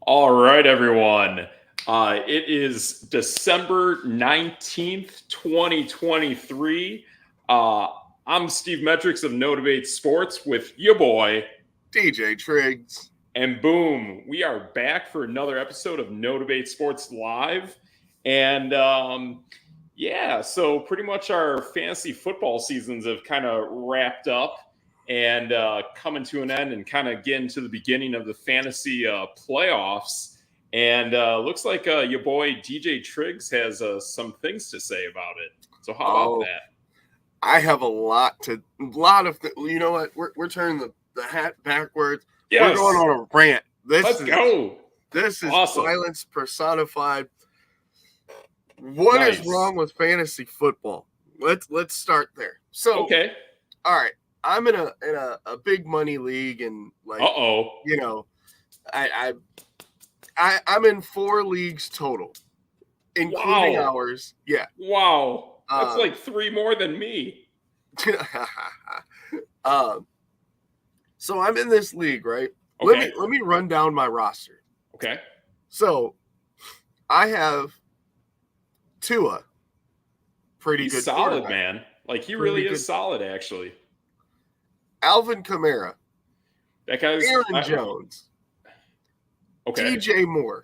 All right, everyone. It is December 19th, 2023. I'm Steve Metrics of Db8 Sports with your boy, DJ TRIGGS. and boom, we are back for another episode of Db8 Sports Live. And so pretty much our fantasy football seasons have kind of wrapped up and coming to an end and kind of getting to the beginning of the fantasy playoffs. And looks like your boy DJ TRIGGS has some things to say about it. So how about that? I have a lot of you know what? We're turning the hat backwards. Yes. We're going on a rant. Let's go. This is Awesome. Violence personified. What Nice. is wrong with fantasy football? Let's start there. So Okay. All right. I'm in a big money league, and you know, I'm in 4 leagues total, including ours. Yeah. Wow. That's like 3 more than me. So I'm in this league, right? Okay. Let me run down my roster. Okay. So I have Tua. Pretty He's good. Solid, man. Like he really is solid, actually. Alvin Kamara. That guy's Aaron Jones. Okay. DJ Moore.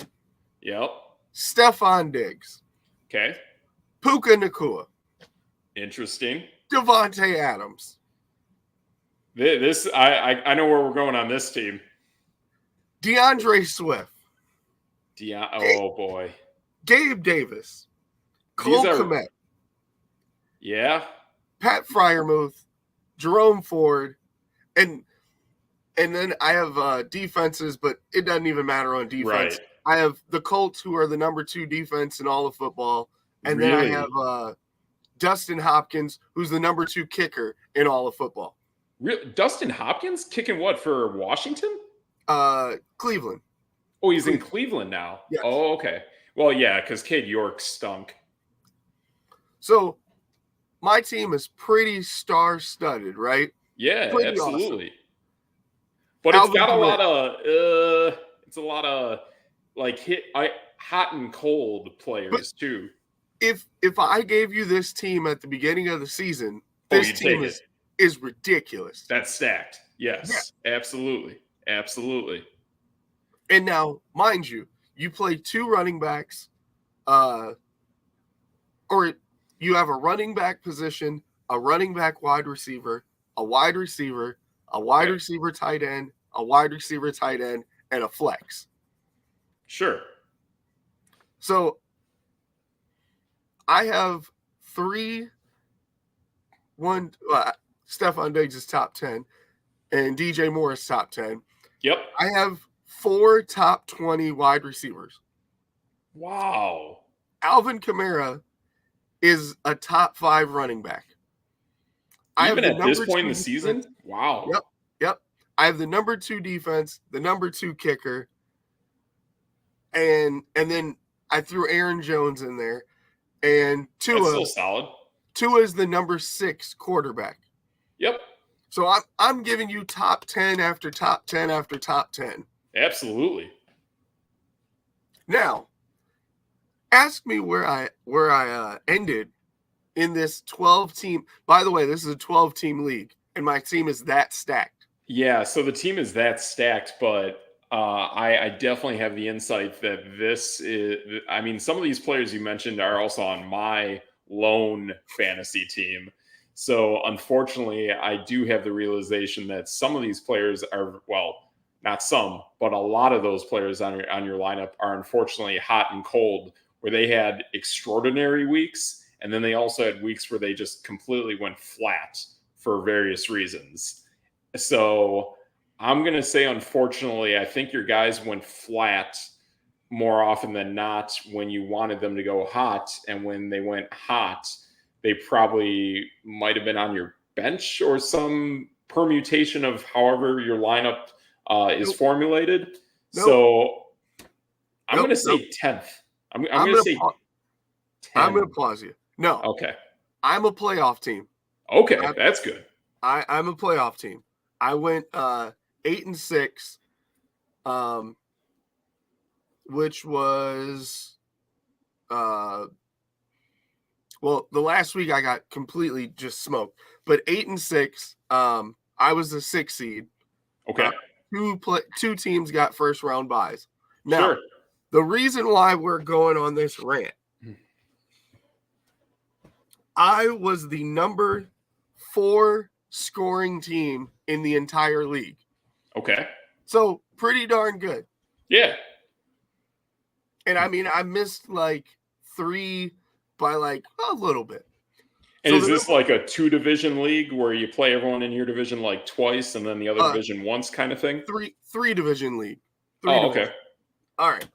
Yep. Stephon Diggs. Okay. Puka Nacua. Interesting. Devontae Adams. This I know where we're going on this team. DeAndre Swift. Oh boy. Gabe Davis. Cole Kmet. Yeah. Pat Freiermuth. Jerome Ford. And then I have defenses, but it doesn't even matter on defense. Right. I have the Colts, who are the number 2 defense in all of football. And then I have Dustin Hopkins, who's the number 2 kicker in all of football. Dustin Hopkins kicking what for Washington? Cleveland. Oh, he's in Cleveland now. Yes. Oh, okay. Well, yeah, because Cade York stunk. So my team is pretty star-studded, right? Yeah, pretty absolutely. Awesome. But it's got a lot of like hot and cold players too. If I gave you this team at the beginning of the season, this team is ridiculous. That's stacked. Yes, yeah. Absolutely. And now, mind you, you play 2 running backs, or you have a running back position, a running back wide receiver, a wide receiver, a wide receiver tight end, a wide receiver tight end, and a flex. Sure. So I have Stephon Diggs is top 10 and DJ Moore is top 10. Yep. I have 4 top 20 wide receivers. Wow. Alvin Kamara is a top 5 running back. Even at this point in the season? Wow. Yep. I have the number 2 defense, the number 2 kicker, and then I threw Aaron Jones in there. And Tua. That's still solid. Tua is the number 6 quarterback. Yep. So I'm giving you top 10 after top 10 after top 10. Absolutely. Now, ask me where I ended in this 12-team. By the way, this is a 12-team league, and my team is that stacked. Yeah, so the team is that stacked, but I definitely have the insight that this is. I mean, some of these players you mentioned are also on my lone fantasy team. So unfortunately, I do have the realization that some of these players are, well, not some, but a lot of those players on your lineup are unfortunately hot and cold, where they had extraordinary weeks, and then they also had weeks where they just completely went flat for various reasons. So I'm going to say, unfortunately, I think your guys went flat more often than not when you wanted them to go hot. And when they went hot, they probably might have been on your bench or some permutation of however your lineup is formulated. Nope. So I'm going to say 10th. I'm going to say 10. I'm going to pause you. No. Okay. I'm a playoff team. Okay, that's good. I'm a playoff team. I went 8-6. which was well, the last week I got completely just smoked. But 8-6, I was the 6th seed. Okay. Two teams got first round buys. Now, Sure. the reason why we're going on this rant, I was the number 4 scoring team in the entire league. Okay. So pretty darn good. Yeah. And I mean, I missed like 3 by like a little bit. And is this like a 2-division league where you play everyone in your division like twice and then the other division once kind of thing? 3 division league. Okay. All right.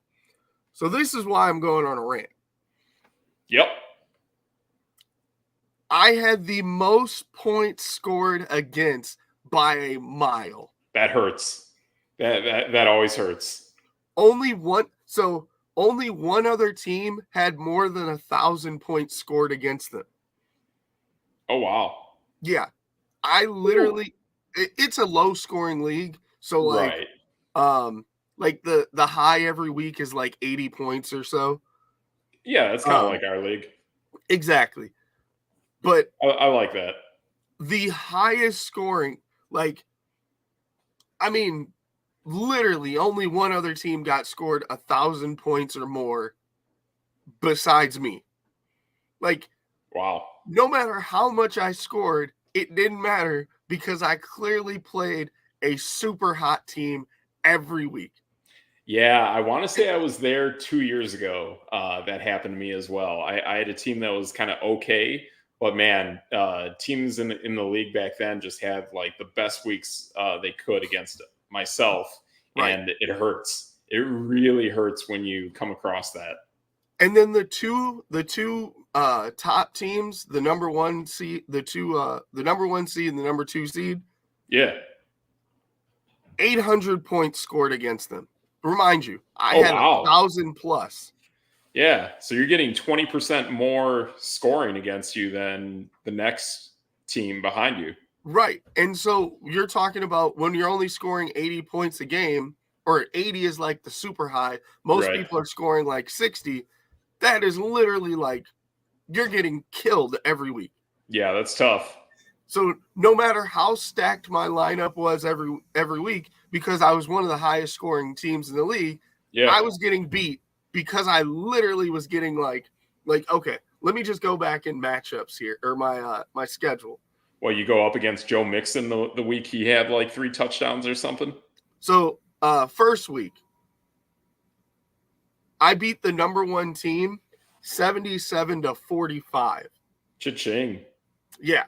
So this is why I'm going on a rant. Yep. I had the most points scored against by a mile. That hurts. That always hurts. Only one other team had more than 1,000 points scored against them. Oh, wow. Yeah. I literally it's a low scoring league. So like like the high every week is like 80 points or so. Yeah, that's kind of like our league. Exactly. But I like that. The highest scoring, like, I mean, literally only one other team got scored 1,000 points or more besides me. Like, wow. No matter how much I scored, it didn't matter because I clearly played a super hot team every week. Yeah, I want to say I was there 2 years ago. That happened to me as well. I had a team that was kind of okay, but man, teams in the league back then just had like the best weeks they could against myself, and it hurts. It really hurts when you come across that. And then the two top teams, the number 1 seed, the number 1 seed and the number 2 seed. Yeah. 800 points scored against them. Remind you, I had 1,000 plus. Yeah, so you're getting 20% more scoring against you than the next team behind you. Right. And so you're talking about when you're only scoring 80 points a game, or 80 is like the super high. Most people are scoring like 60. That is literally like you're getting killed every week. Yeah, that's tough. So no matter how stacked my lineup was every week, because I was one of the highest scoring teams in the league, I was getting beat because I literally was getting like okay, let me just go back in matchups here or my schedule. Well, you go up against Joe Mixon the week he had like 3 touchdowns or something. So first week, I beat the number 1 team 77-45. Cha-ching. Yeah.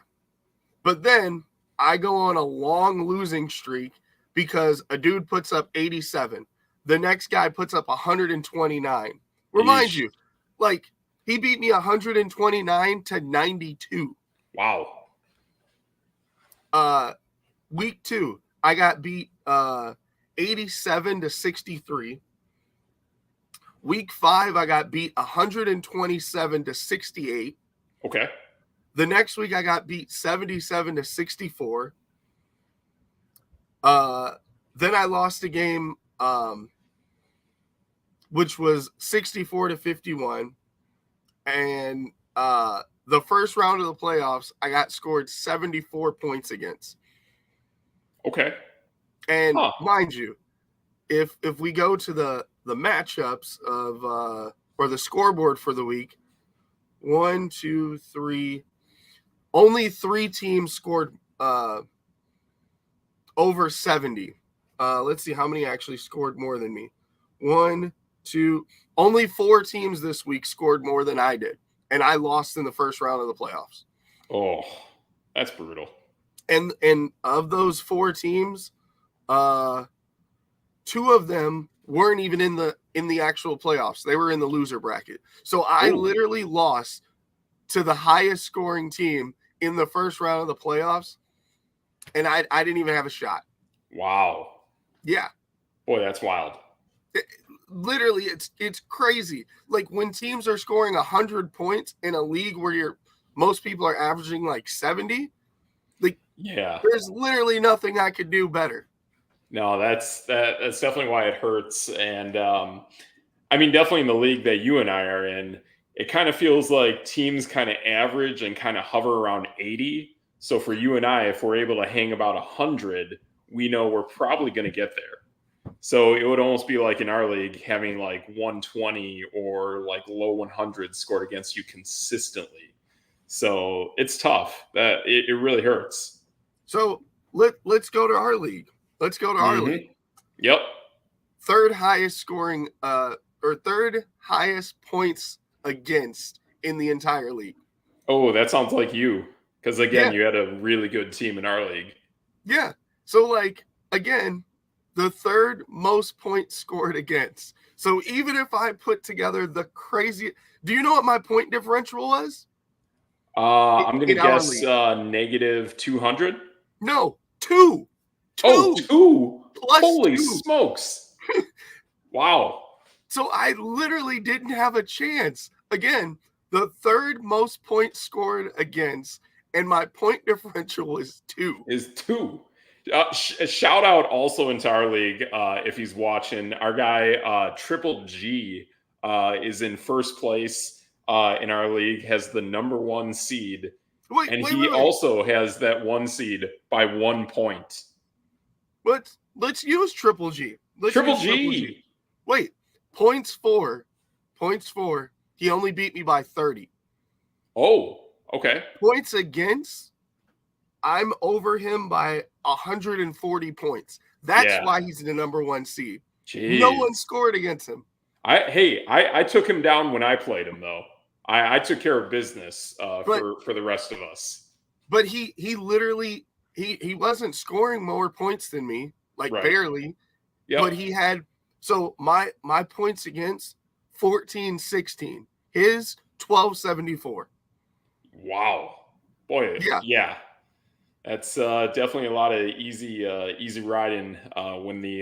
But then I go on a long losing streak because a dude puts up 87. The next guy puts up 129. Remind you, like, he beat me 129-92. Wow. Week 2, I got beat 87-63. Week 5, I got beat 127-68. Okay. The next week, I got beat 77-64. Then I lost a game, which was 64-51. And the first round of the playoffs, I got scored 74 points against. Okay. And mind you, if we go to the matchups of or the scoreboard for the week, 1, 2, 3. Only 3 teams scored over 70. Let's see how many actually scored more than me. 1, 2. Only 4 teams this week scored more than I did, and I lost in the first round of the playoffs. Oh, that's brutal. And of those 4 teams, 2 of them weren't even in the actual playoffs. They were in the loser bracket. So I literally lost to the highest scoring team in the first round of the playoffs, and I didn't even have a shot. Wow. Yeah. Boy, that's wild. Literally, it's crazy. Like when teams are scoring 100 points in a league where most people are averaging like 70, like there's literally nothing I could do better. No, that's definitely why it hurts. And I mean, definitely in the league that you and I are in, it kind of feels like teams kind of average and kind of hover around 80. So for you and I, if we're able to hang about 100, we know we're probably going to get there. So it would almost be like in our league having like 120 or like low 100 scored against you consistently. So it's tough. That it really hurts. So let's go to our league. Let's go to our league. Yep. Third highest scoring or third highest points against in the entire league. Oh, that sounds like you. Because again, Yeah. you had a really good team in our league. Yeah. So like again, the third most points scored against. So even if I put together the crazy, do you know what my point differential was? I'm going to In our guess league. negative 200. No, two. Oh, two. Plus Holy 2. smokes. Wow. So I literally didn't have a chance. Again, the third most points scored against, and my point differential is 2. Is 2. Shout out also into our league if he's watching. Our guy Triple G is in first place in our league, has the number 1 seed, and he also has that 1 seed by 1 point. Let's use Triple G. Triple G. Wait, points 4. He only beat me by 30. Oh, okay. Points against, I'm over him by 140 points. That's why he's the number 1 seed. Jeez. No one scored against him. I took him down when I played him, though. I took care of business for the rest of us. But he literally he wasn't scoring more points than me, like barely. Yep. But he had, so my points against 14-16. His 1274. Wow. Boy, yeah. That's definitely a lot of easy riding when the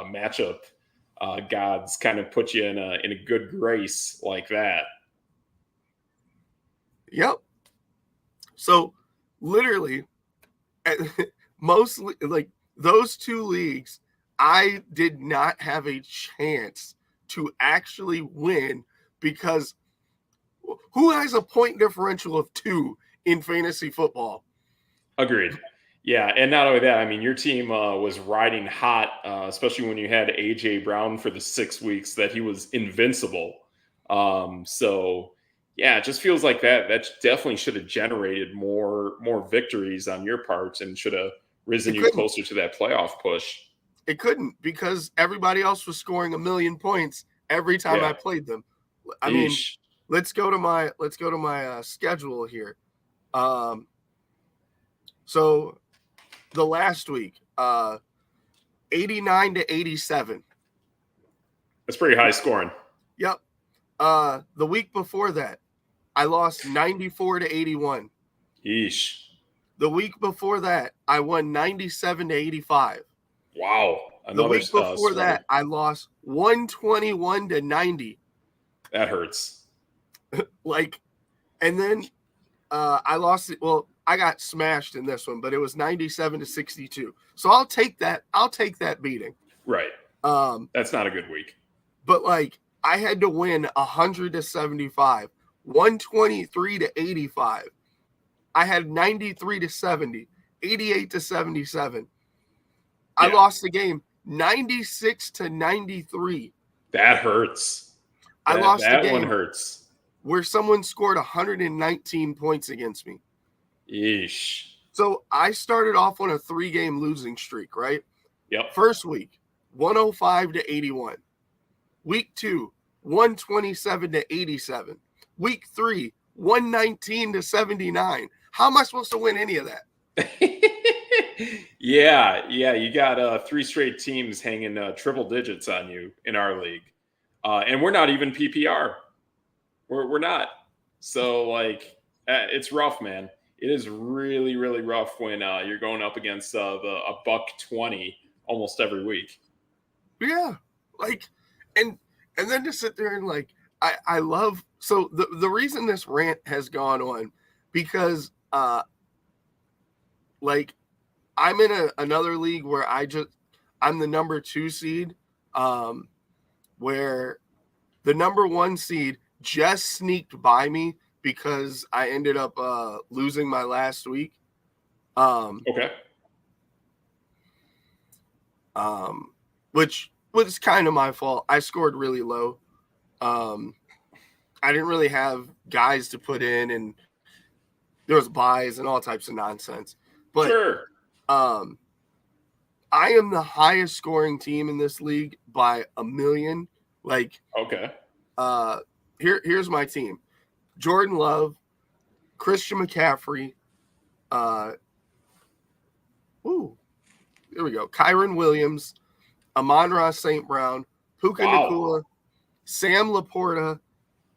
matchup gods kind of put you in a good grace like that. Yep. So literally, mostly like those 2 leagues, I did not have a chance to actually win because who has a point differential of 2 in fantasy football? Agreed. Yeah, and not only that, I mean, your team was riding hot, especially when you had AJ Brown for the 6 weeks that he was invincible. So yeah, it just feels like that definitely should have generated more victories on your part and should have risen you closer to that playoff push. It couldn't, because everybody else was scoring 1 million points every time I played them. I mean, let's go to my schedule here. So the last week, 89-87. That's pretty high scoring. Yep. The week before that, I lost 94-81. Yeesh. The week before that, I won 97-85. Wow. The week before that, I lost 121-90. That hurts. And then I lost it. Well, I got smashed in this one, but it was 97-62. So I'll take that. I'll take that beating. Right. That's not a good week. But like, I had to win 100-75, 123-85. I had 93-70, 88-77. I lost the game 96-93. That hurts. I lost the game. That one hurts. Where someone scored 119 points against me. Yeesh. So I started off on a 3-game losing streak, right? Yep. First week, 105-81. Week 2, 127-87. Week 3, 119-79. How am I supposed to win any of that? Yeah. You got 3 straight teams hanging triple digits on you in our league, and we're not even PPR. We're not. So like, it's rough, man. It is really, really rough when you're going up against a $120 almost every week. Yeah, like, and then to sit there and like, I love. So the reason this rant has gone on, because like, I'm in another league where I'm the number 2 seed, where The number 1 seed just sneaked by me because I ended up losing my last week. Okay. Which was kind of my fault. I scored really low. I didn't really have guys to put in, and there was buys and all types of nonsense. But Sure. I am the highest scoring team in this league by a million. Like, Okay. Here's my team: Jordan Love, Christian McCaffrey, here we go. Kyron Williams, Amon-Ra St. Brown, Puka Nacua, Sam Laporta,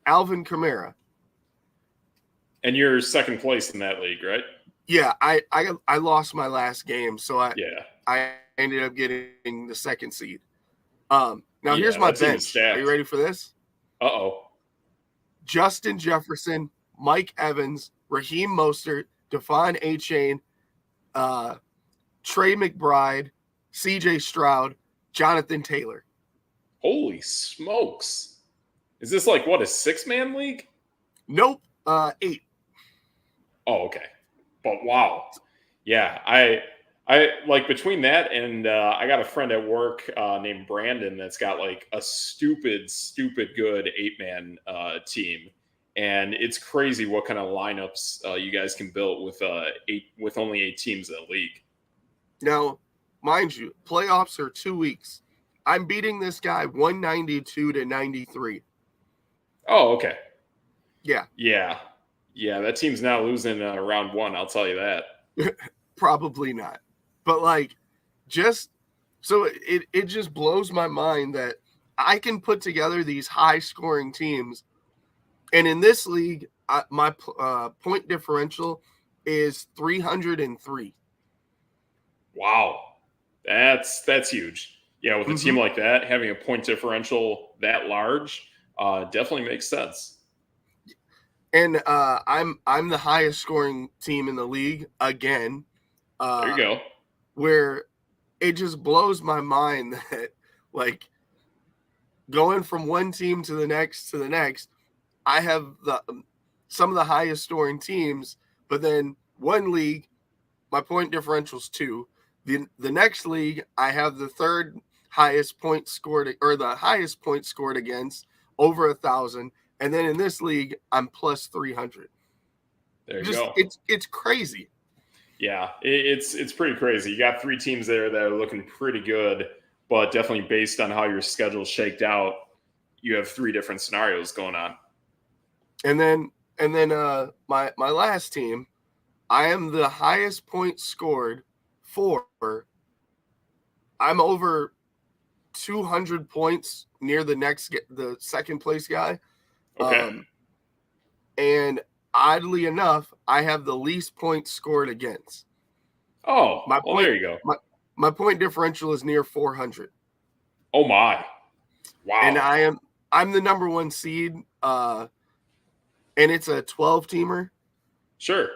Alvin Kamara. And you're second place in that league, right? Yeah, I lost my last game, so I ended up getting the second seed. Now here's my bench. Are you ready for this? Uh-oh. Justin Jefferson, Mike Evans, Raheem Mostert, Devon Achane, Trey McBride, CJ Stroud, Jonathan Taylor. Holy smokes. Is this like what, a 6-man league? Nope. 8. Oh, okay. But wow. Yeah, I like between that and I got a friend at work named Brandon that's got like a stupid good 8-man team. And it's crazy what kind of lineups you guys can build with only 8 teams in the league. Now, mind you, playoffs are 2 weeks. I'm beating this guy 192-93. Oh, okay. Yeah. Yeah, that team's not losing round 1, I'll tell you that. Probably not. But like, just so it just blows my mind that I can put together these high scoring teams. And in this league, my point differential is 303. Wow. That's huge. Yeah, with a team like that, having a point differential that large definitely makes sense. And I'm the highest scoring team in the league again. There you go. Where it just blows my mind that like going from one team to the next, I have some of the highest scoring teams, but then one league, my point differential is 2. The next league, I have the third highest point scored, or the highest point scored against, over 1,000. And then in this league, I'm plus 300. There you go. It's crazy. Yeah, it's pretty crazy. You got 3 teams there that are looking pretty good, but definitely based on how your schedule's shaked out, you have 3 different scenarios going on. And then my last team, I am the highest point scored for. I'm over 200 points near the second place guy. Okay. And oddly enough, I have the least points scored against. Oh, there you go. My point differential is near 400. Oh my! Wow. And I'm the number 1 seed, and it's a 12-teamer. Sure.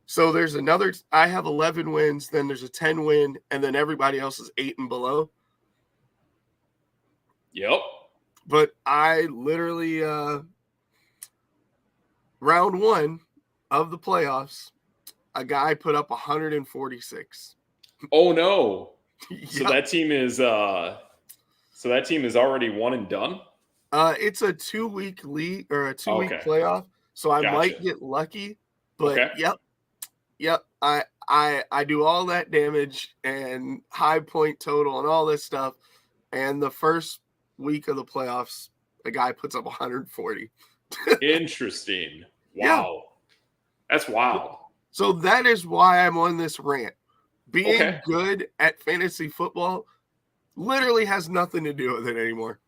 So there's I have 11 wins, then there's a 10 win, and then everybody else is 8 and below. Yep. But I literally round 1 of the playoffs, a guy put up 146. Oh no! Yep. So that team is already one and done. It's a 2-week league or a 2-week playoff, so I might get lucky. But yep. I do all that damage and high point total and all this stuff, and the first week of the playoffs, a guy puts up 140. Interesting. Wow. Yeah. That's wild. So that is why I'm on this rant. Being good at fantasy football literally has nothing to do with it anymore.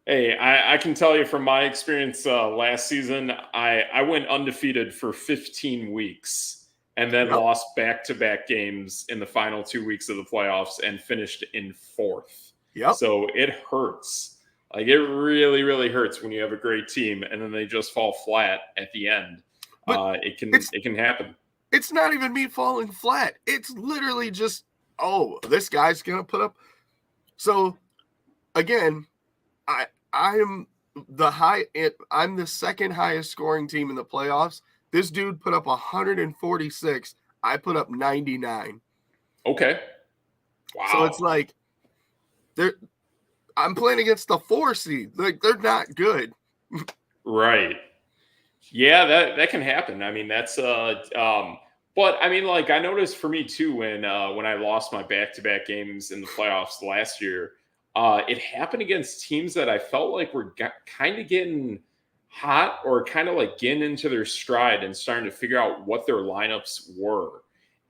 Hey, I can tell you from my experience last season, I went undefeated for 15 weeks and then lost back-to-back games in the final 2 weeks of the playoffs and finished in 4th. Yep. So it hurts. Like, it really, really hurts when you have a great team and then they just fall flat at the end. It can happen. It's not even me falling flat. It's literally just, this guy's going to put up. So, again, I'm I'm the second highest scoring team in the playoffs. This dude put up 146. I put up 99. Okay. Wow. So it's like I'm playing against the 4 seed. Like, they're not good. Right. Yeah, that can happen. I mean, that's but I mean, like I noticed for me too when I lost my back-to-back games in the playoffs last year, it happened against teams that I felt like were kind of getting hot or kind of like getting into their stride and starting to figure out what their lineups were.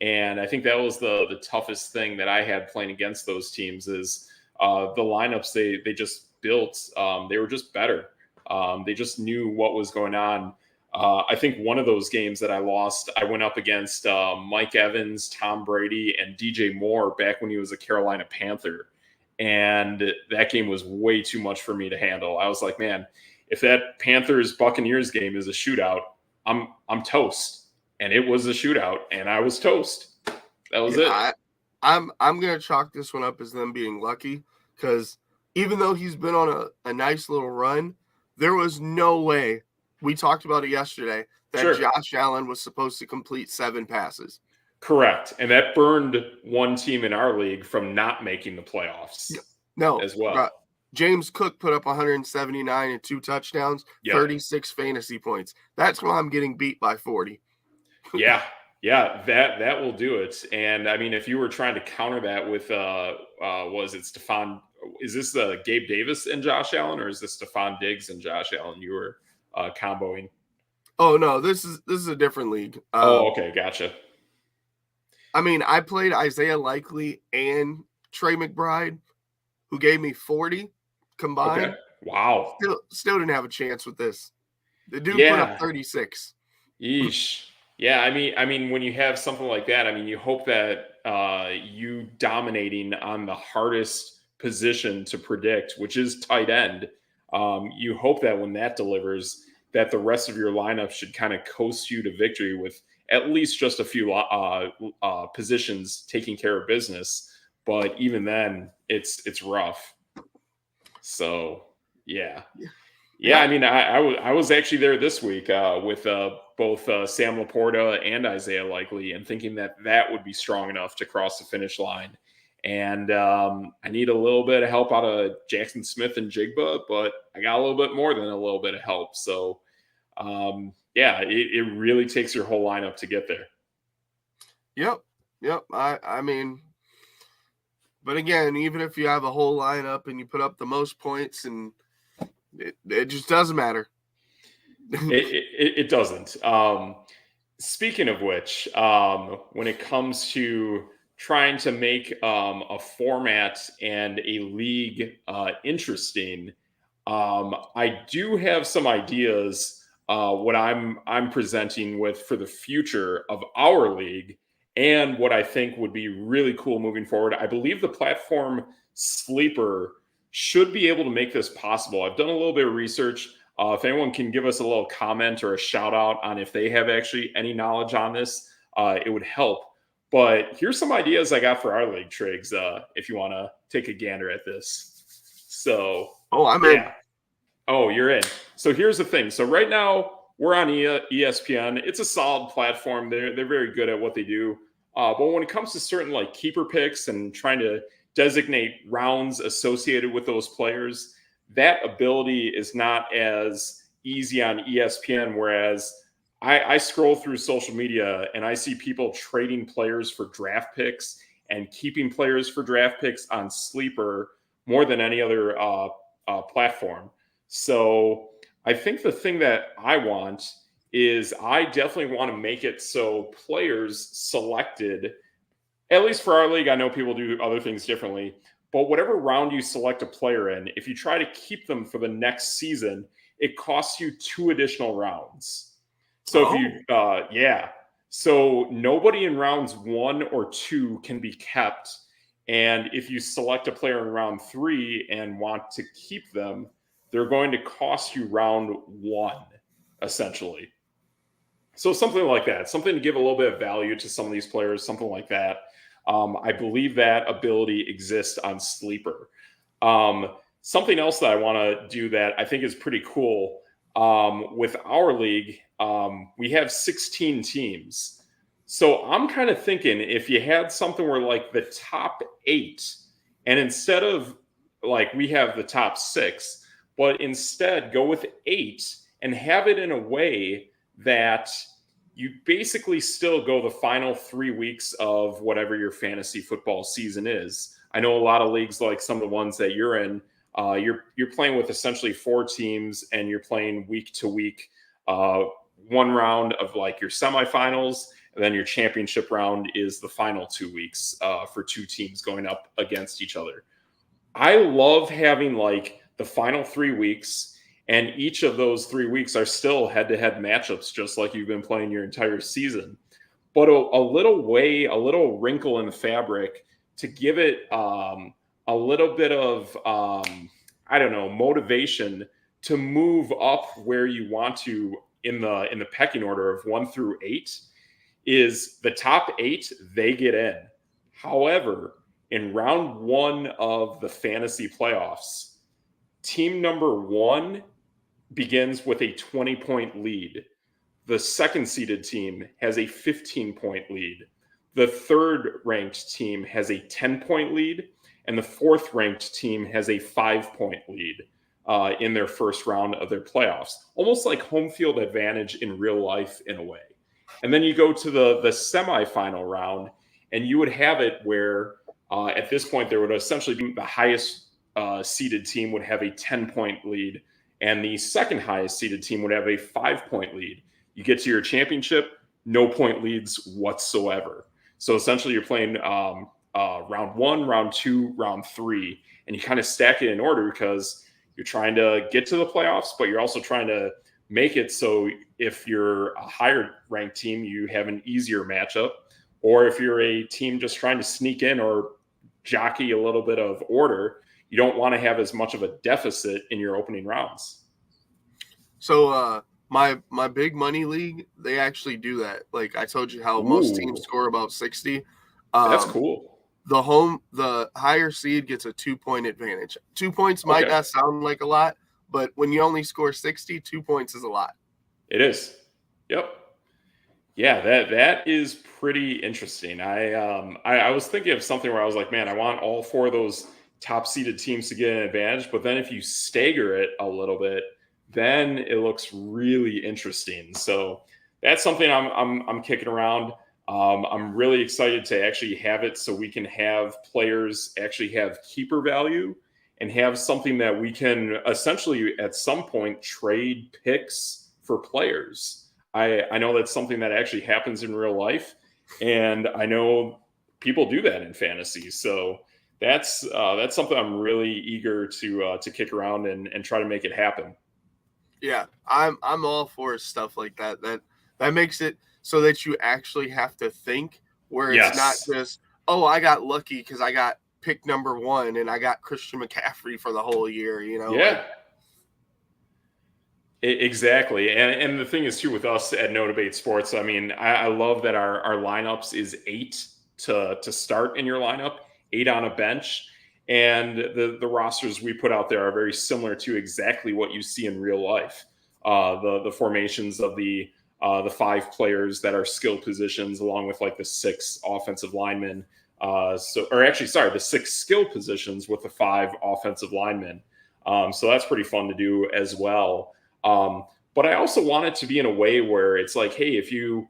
And I think that was the toughest thing that I had playing against those teams is the lineups they just built. They were just better. They just knew what was going on. I think one of those games that I lost, I went up against Mike Evans, Tom Brady, and DJ Moore back when he was a Carolina Panther. And that game was way too much for me to handle. I was like, man, if that Panthers Buccaneers game is a shootout, I'm toast. And it was a shootout, and I was toast. That was it. I'm gonna chalk this one up as them being lucky, because even though he's been on a nice little run, there was no way. We talked about it yesterday that Josh Allen was supposed to complete 7 passes. Correct. And that burned one team in our league from not making the playoffs. No, as well. James Cook put up 179 and 2 touchdowns, 36 fantasy points. That's why I'm getting beat by 40. Yeah, that will do it. And I mean, if you were trying to counter that with was it Stephon? Is this Gabe Davis and Josh Allen, or is this Stephon Diggs and Josh Allen you were comboing? Oh no, this is a different league. Okay, gotcha. I mean, I played Isaiah Likely and Trey McBride, who gave me 40 combined. Okay. Wow. Still didn't have a chance with this. The dude put up 36. Yeesh. Yeah, I mean, when you have something like that, I mean, you hope that you dominating on the hardest position to predict, which is tight end. You hope that when that delivers, that the rest of your lineup should kind of coast you to victory with at least just a few positions taking care of business. But even then, it's rough. So yeah. I mean, I was actually there this week with both Sam Laporta and Isaiah Likely, and thinking that would be strong enough to cross the finish line. And I need a little bit of help out of Jackson Smith and Jigba, but I got a little bit more than a little bit of help. So it really takes your whole lineup to get there. Yep. I mean, but again, even if you have a whole lineup and you put up the most points, and it just doesn't matter. It doesn't. Speaking of which, when it comes to trying to make a format and a league interesting, I do have some ideas what I'm presenting with for the future of our league and what I think would be really cool moving forward. I believe the platform Sleeper should be able to make this possible. I've done a little bit of research. If anyone can give us a little comment or a shout out on if they have actually any knowledge on this, it would help. But here's some ideas I got for our league, Triggs, if you want to take a gander at this. So, I'm in. Oh, you're in. So here's the thing. So right now we're on ESPN. It's a solid platform. They're very good at what they do. But when it comes to certain like keeper picks and trying to designate rounds associated with those players, that ability is not as easy on ESPN. Whereas I scroll through social media and I see people trading players for draft picks and keeping players for draft picks on Sleeper more than any other platform. So I think the thing that I want is I definitely want to make it so players selected, at least for our league, I know people do other things differently, but whatever round you select a player in, if you try to keep them for the next season, it costs you 2 additional rounds. So so nobody in rounds 1 or 2 can be kept. And if you select a player in round 3 and want to keep them, they're going to cost you round 1, essentially. So something like that, something to give a little bit of value to some of these players, something like that. I believe that ability exists on Sleeper. something else that I want to do that I think is pretty cool with our league, we have 16 teams. So I'm kind of thinking if you had something where like the top 8, and instead of like we have the top 6, but instead go with 8 and have it in a way that you basically still go the final 3 weeks of whatever your fantasy football season is. I know a lot of leagues, like some of the ones that you're in, you're playing with essentially 4 teams, and you're playing week to week. One round of like your semifinals, and then your championship round is the final 2 weeks for 2 teams going up against each other. I love having like the final 3 weeks, and each of those 3 weeks are still head-to-head matchups, just like you've been playing your entire season. But a little wrinkle in the fabric to give it a little bit of I don't know, motivation to move up where you want to in the pecking order of 1 through 8 is the top 8, they get in. However, in round 1 of the fantasy playoffs, team number 1 begins with a 20-point lead. The second seeded team has a 15-point lead. The third ranked team has a 10-point lead, and the fourth ranked team has a 5-point lead in their first round of their playoffs. Almost like home field advantage in real life in a way. And then you go to the semifinal round, and you would have it where at this point there would essentially be the highest seeded team would have a 10-point lead, and the second highest seeded team would have a 5-point lead. You get to your championship, no point leads whatsoever. So essentially you're playing round 1, round 2, round 3, and you kind of stack it in order because you're trying to get to the playoffs, but you're also trying to make it so if you're a higher ranked team, you have an easier matchup. Or if you're a team just trying to sneak in or jockey a little bit of order, you don't want to have as much of a deficit in your opening rounds. So my big money league, they actually do that. Like I told you how most teams score about 60. That's cool. The higher seed gets a 2-point advantage. 2 points might not sound like a lot, but when you only score 60, 2 points is a lot. It is. Yep. Yeah, that is pretty interesting. I was thinking of something where I was like, man, I want all 4 of those top seeded teams to get an advantage, but then if you stagger it a little bit, then it looks really interesting. So that's something I'm kicking around. I'm really excited to actually have it so we can have players actually have keeper value and have something that we can essentially at some point trade picks for players. I know that's something that actually happens in real life, and I know people do that in fantasy. So that's something I'm really eager to kick around and try to make it happen. Yeah, I'm all for stuff like that. That makes it so that you actually have to think, where it's not just, oh, I got lucky because I got pick number 1 and I got Christian McCaffrey for the whole year. You know, yeah. Exactly. And the thing is, too, with us at Db8 Sports, I mean, I love that our lineups is 8 to start in your lineup, 8 on a bench. And the rosters we put out there are very similar to exactly what you see in real life. The formations of the 5 players that are skill positions, along with like the 6 offensive linemen. The 6 skill positions with the 5 offensive linemen. So that's pretty fun to do as well. But I also want it to be in a way where it's like, hey, if you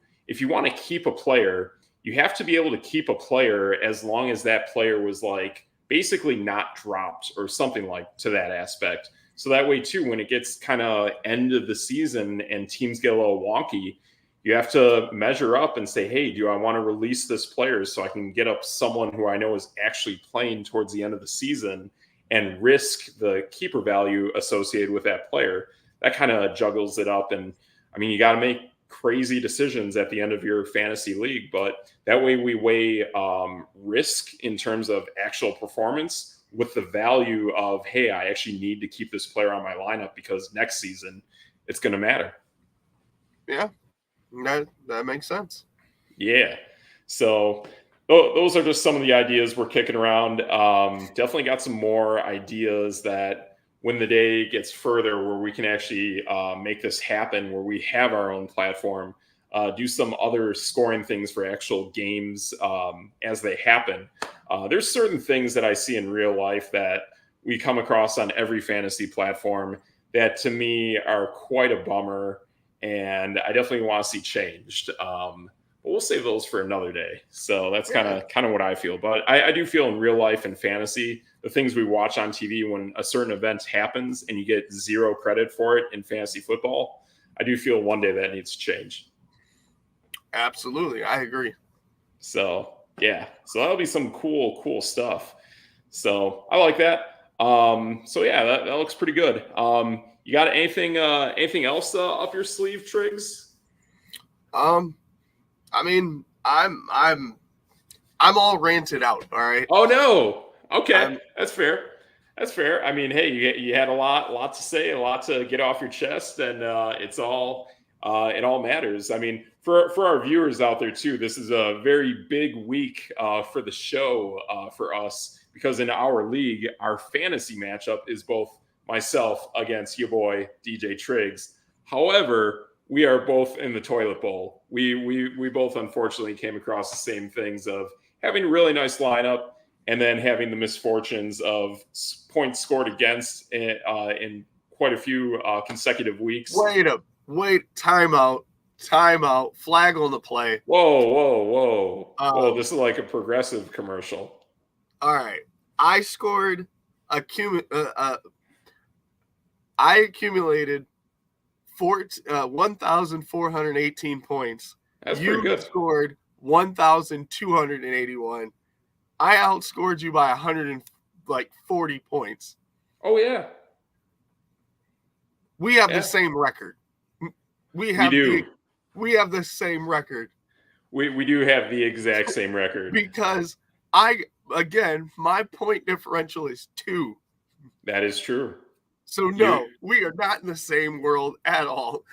want to keep a player, you have to be able to keep a player as long as that player was like basically not dropped or something like to that aspect. So that way too, when it gets kind of end of the season and teams get a little wonky, you have to measure up and say, hey, do I want to release this player so I can get up someone who I know is actually playing towards the end of the season and risk the keeper value associated with that player? That kind of juggles it up. And I mean, you got to make crazy decisions at the end of your fantasy league, but that way we weigh risk in terms of actual performance with the value of, hey, I actually need to keep this player on my lineup because next season it's going to matter. Yeah, that makes sense. Yeah. So those are just some of the ideas we're kicking around. Definitely got some more ideas that when the day gets further where we can actually make this happen, where we have our own platform, do some other scoring things for actual games as they happen. There's certain things that I see in real life that we come across on every fantasy platform that to me are quite a bummer, and I definitely want to see changed. But we'll save those for another day. So that's kind of what I feel. But I do feel in real life and fantasy, the things we watch on TV when a certain event happens and you get zero credit for it in fantasy football, I do feel one day that needs to change. Absolutely, I agree. So yeah, so that'll be some cool stuff. So I like that. So yeah, that looks pretty good. You got anything else up your sleeve, Triggs? I mean, I'm all ranted out. All right. Oh no. Okay, that's fair. That's fair. I mean, hey, you had a lot to say, a lot to get off your chest, and it all matters. I mean, for our viewers out there too, this is a very big week for the show for us, because in our league, our fantasy matchup is both myself against your boy DJ TRIGGS. However, we are both in the toilet bowl. We both unfortunately came across the same things of having a really nice lineup and then having the misfortunes of points scored against in quite a few consecutive weeks. Timeout, flag on the play. Whoa! This is like a Progressive commercial. All right, I scored I accumulated 1,418 points. That's pretty good. You scored 1,281. I outscored you by 140 points. Oh yeah. We have the same record. We do. We have the same record. We do have the exact same record. Because my point differential is 2. That is true. So no, we are not in the same world at all.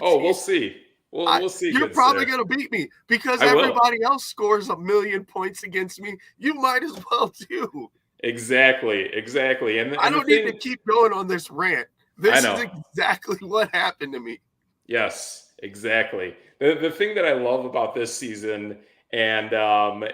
We'll see. We'll see. You're probably going to beat me because everybody else scores 1,000,000 points against me. You might as well too. Exactly. And I don't need to keep going on this rant. This is exactly what happened to me. Yes, exactly. The thing that I love about this season, and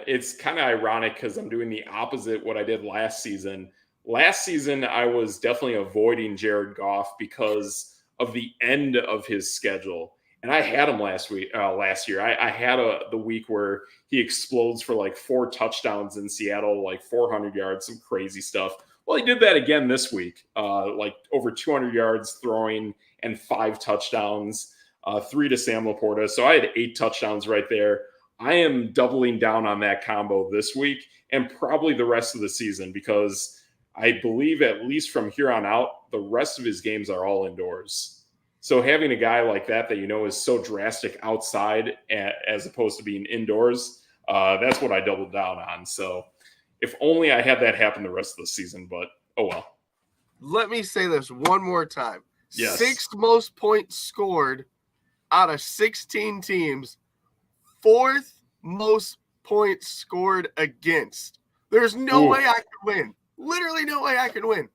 it's kind of ironic because I'm doing the opposite what I did last season. Last season, I was definitely avoiding Jared Goff because of the end of his schedule. And I had him last year. I had the week where he explodes for like 4 touchdowns in Seattle, like 400 yards, some crazy stuff. Well, he did that again this week, like over 200 yards throwing and 5 touchdowns, 3 to Sam Laporta. So I had 8 touchdowns right there. I am doubling down on that combo this week and probably the rest of the season, because I believe at least from here on out, the rest of his games are all indoors. So having a guy like that is so drastic outside as opposed to being indoors, that's what I doubled down on. So if only I had that happen the rest of the season, but oh well. Let me say this one more time. Yes. 6th most points scored out of 16 teams. 4th most points scored against. There's no way I could win. Literally no way I can win.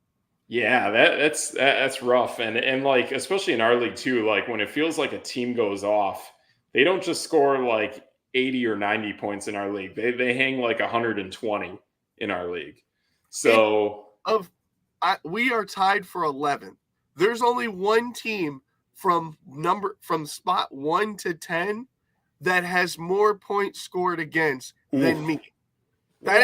Yeah, that's rough. And like, especially in our league too, like when it feels like a team goes off, they don't just score like 80 or 90 points in our league. They hang like 120 in our league. So we are tied for 11th. There's only one team from spot 1 to 10 that has more points scored against than me. That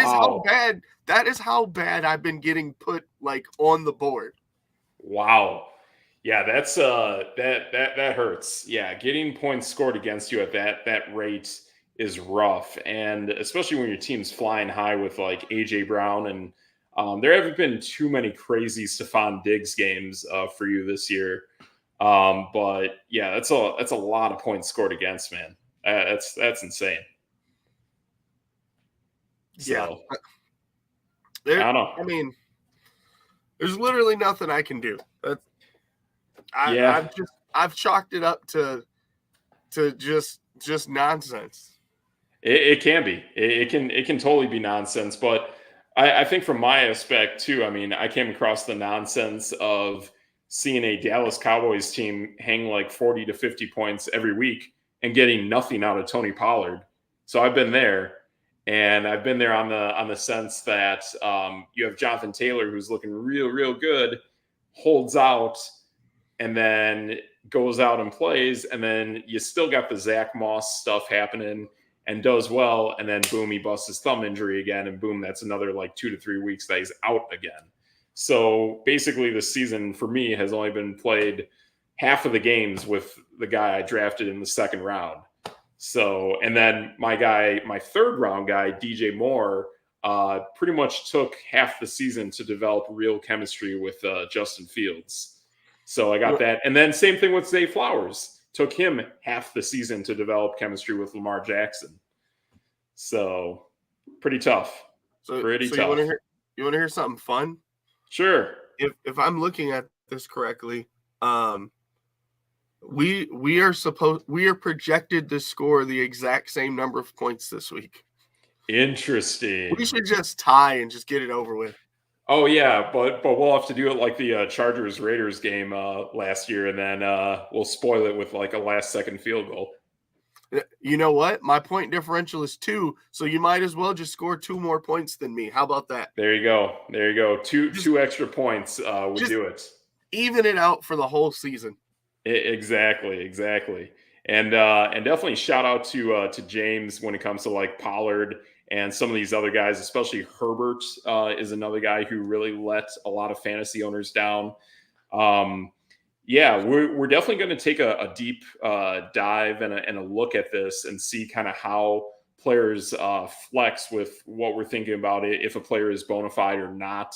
is how bad I've been getting put like on the board. Wow. Yeah, that's that hurts. Yeah, getting points scored against you at that rate is rough, and especially when your team's flying high with like AJ Brown, and there haven't been too many crazy Stephon Diggs games for you this year. But yeah, that's a lot of points scored against, man. That's insane. So, yeah. I don't know. I mean, there's literally nothing I can do. I've chalked it up to just nonsense. It can be. It can totally be nonsense. But I think from my aspect too, I mean, I came across the nonsense of seeing a Dallas Cowboys team hang like 40 to 50 points every week and getting nothing out of Tony Pollard. So I've been there, and I've been there on the sense that you have Jonathan Taylor, who's looking real good, holds out, and then goes out and plays, and then you still got the Zach Moss stuff happening and does well, and then boom, he busts his thumb injury again, and boom, that's another like 2 to 3 weeks that he's out again. So basically, this season for me has only been played half of the games with the guy I drafted in the second round. So, and then my third round guy, DJ Moore, pretty much took half the season to develop real chemistry with Justin Fields. So I got that. And then same thing with Zay Flowers. Took him half the season to develop chemistry with Lamar Jackson. So pretty tough. Pretty tough. You want to hear something fun? Sure. If I'm looking at this correctly, we are projected to score the exact same number of points this week. Interesting. We should just tie and just get it over with. Oh yeah, but we'll have to do it like the Chargers Raiders game last year, and then we'll spoil it with like a last second field goal. You know what? My point differential is 2, so you might as well just score 2 more points than me. How about that? There you go. Two extra points would do it. Even it out for the whole season. Exactly. And definitely shout out to James when it comes to like Pollard and some of these other guys, especially Herbert is another guy who really let a lot of fantasy owners down. Yeah, we're definitely going to take a deep dive and a look at this and see kind of how players flex with what we're thinking about it, if a player is bona fide or not,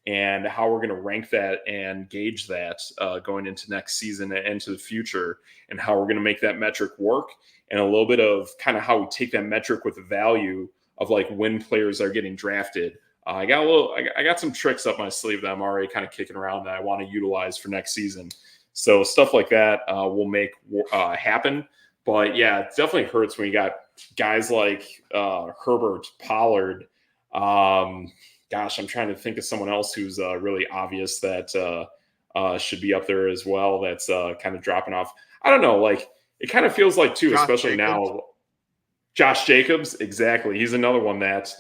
and how we're going to rank that and gauge that going into next season and into the future, and how we're going to make that metric work, and a little bit of kind of how we take that metric with the value of like when players are getting drafted. I got some tricks up my sleeve that I'm already kind of kicking around that I want to utilize for next season. So stuff like that will make happen. But yeah, it definitely hurts when you got guys like Herbert, Pollard. Gosh, I'm trying to think of someone else who's really obvious that should be up there as well. That's kind of dropping off. I don't know. Like it kind of feels like too, especially now. Josh Jacobs, exactly. He's another one that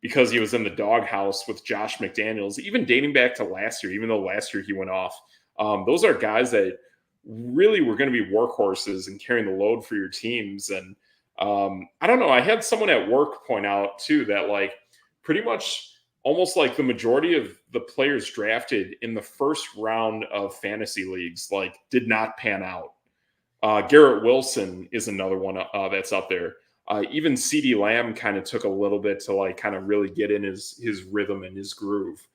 because he was in the doghouse with Josh McDaniels, even dating back to last year, even though last year he went off. Those are guys that really were going to be workhorses and carrying the load for your teams. And I don't know. I had someone at work point out too that like pretty much almost like the majority of the players drafted in the first round of fantasy leagues like did not pan out. Garrett Wilson is another one that's up there. Even CeeDee Lamb kind of took a little bit to like kind of really get in his rhythm and his groove.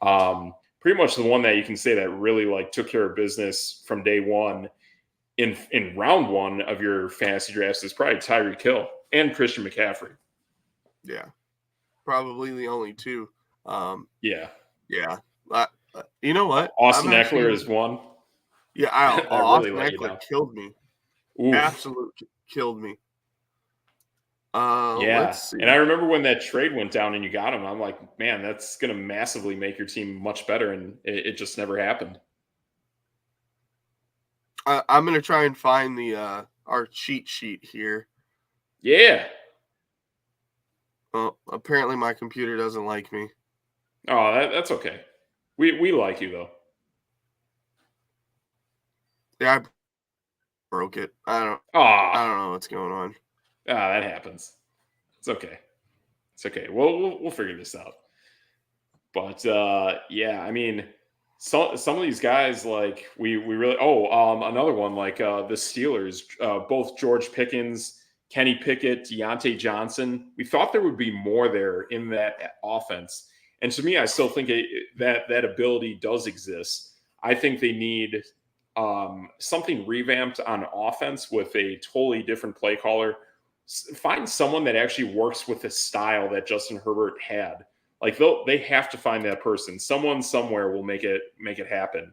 Pretty much the one that you can say that really like took care of business from day one in round one of your fantasy drafts is probably Tyreek Hill and Christian McCaffrey. Yeah, probably the only two. Yeah. You know what? Austin Eckler is one. Yeah, Austin Eckler killed me. Oof. Absolutely killed me. Yeah, let's see. And I remember when that trade went down and you got him, I'm like, man, that's going to massively make your team much better, and it just never happened. I'm going to try and find the our cheat sheet here. Yeah. Well, apparently my computer doesn't like me. Oh, that's okay. We like you though. Yeah, I broke it. I don't know what's going on. That happens. It's okay. We'll figure this out. But yeah, I mean, some of these guys like we really. Another one like the Steelers. Both George Pickens, Kenny Pickett, Deontay Johnson. We thought there would be more there in that offense, and to me, I still think that ability does exist. I think they need something revamped on offense with a totally different play caller. Find someone that actually works with the style that Justin Herbert had. Like they have to find that person. Someone somewhere will make it happen.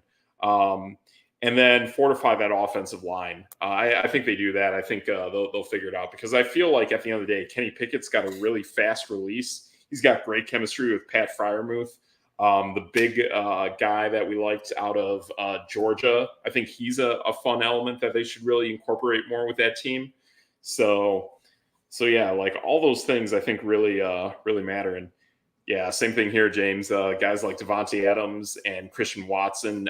and then fortify that offensive line. I think they do that. I think they'll figure it out, because I feel like at the end of the day, Kenny Pickett's got a really fast release. He's got great chemistry with Pat Freiermuth, the big guy that we liked out of Georgia. I think he's a fun element that they should really incorporate more with that team. So yeah, like all those things I think really matter. And yeah, same thing here, James. Guys like Devontae Adams and Christian Watson,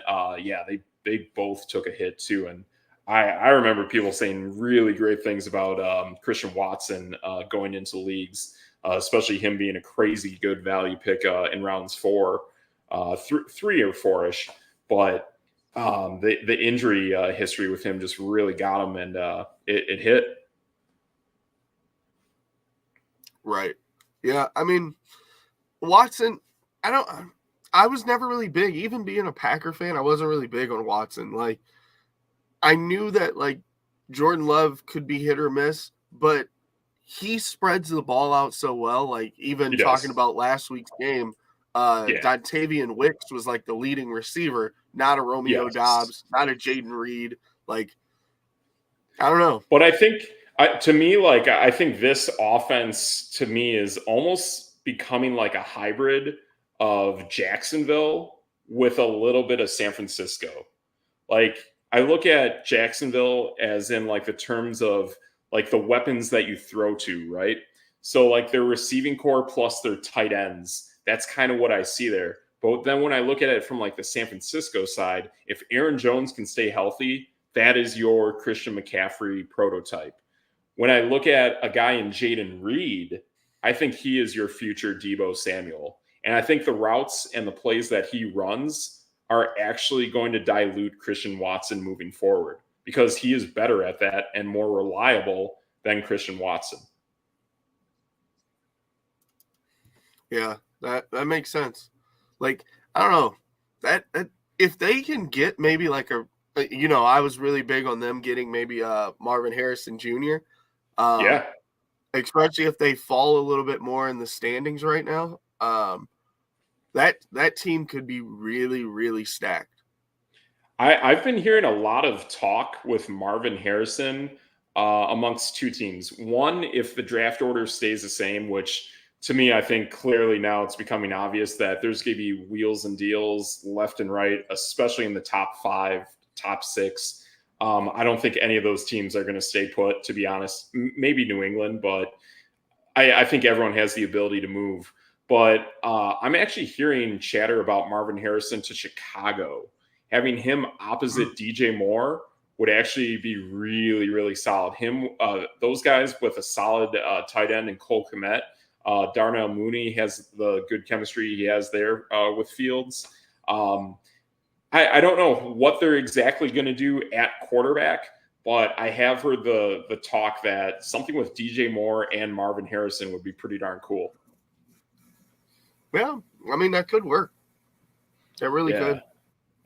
they both took a hit too. And I remember people saying really great things about Christian Watson going into leagues, especially him being a crazy good value pick in rounds 3 or 4-ish. But the injury history with him just really got him, and it hit. Right. Yeah. I mean, Watson, I was never really big, even being a Packer fan, I wasn't really big on Watson. Like, I knew that like Jordan Love could be hit or miss, but he spreads the ball out so well. Like, even talking about last week's game, Dontavian Wicks was like the leading receiver, not a Romeo Dobbs, not a Jaden Reed. Like, I don't know. But I think to me, like, I think this offense to me is almost becoming like a hybrid of Jacksonville with a little bit of San Francisco. Like, I look at Jacksonville as in like the terms of like the weapons that you throw to, right? So like their receiving core plus their tight ends, that's kind of what I see there. But then when I look at it from like the San Francisco side, if Aaron Jones can stay healthy, that is your Christian McCaffrey prototype. When I look at a guy in Jaden Reed, I think he is your future Deebo Samuel. And I think the routes and the plays that he runs are actually going to dilute Christian Watson moving forward, because he is better at that and more reliable than Christian Watson. Yeah, that makes sense. Like, I don't know, that if they can get maybe like I was really big on them getting maybe Marvin Harrison Jr. Especially if they fall a little bit more in the standings right now. That team could be really, really stacked. I've been hearing a lot of talk with Marvin Harrison amongst two teams. One, if the draft order stays the same, which to me, I think clearly now it's becoming obvious that there's going to be wheels and deals left and right, especially in the top 5, top 6. I don't think any of those teams are going to stay put, to be honest. Maybe New England, but I think everyone has the ability to move. But I'm actually hearing chatter about Marvin Harrison to Chicago. Having him opposite DJ Moore would actually be really, really solid. Those guys with a solid tight end and Cole Kmet. Darnell Mooney has the good chemistry he has there with Fields. I don't know what they're exactly going to do at quarterback, but I have heard the talk that something with DJ Moore and Marvin Harrison would be pretty darn cool. Yeah, I mean, that could work. That really could.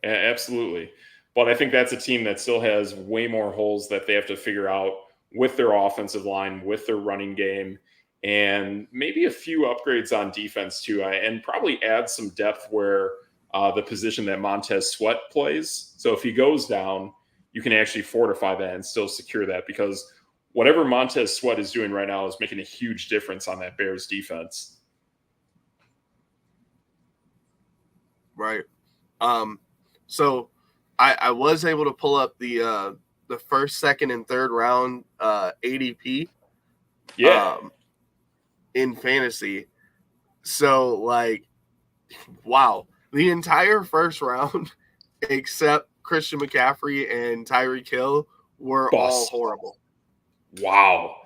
Absolutely. But I think that's a team that still has way more holes that they have to figure out with their offensive line, with their running game, and maybe a few upgrades on defense too, and probably add some depth where the position that Montez Sweat plays. So if he goes down, you can actually fortify that and still secure that, because whatever Montez Sweat is doing right now is making a huge difference on that Bears defense. Right. So I was able to pull up the first, second, and third round ADP. In fantasy. So, like, wow. The entire first round, except Christian McCaffrey and Tyreek Hill, were all horrible. Wow.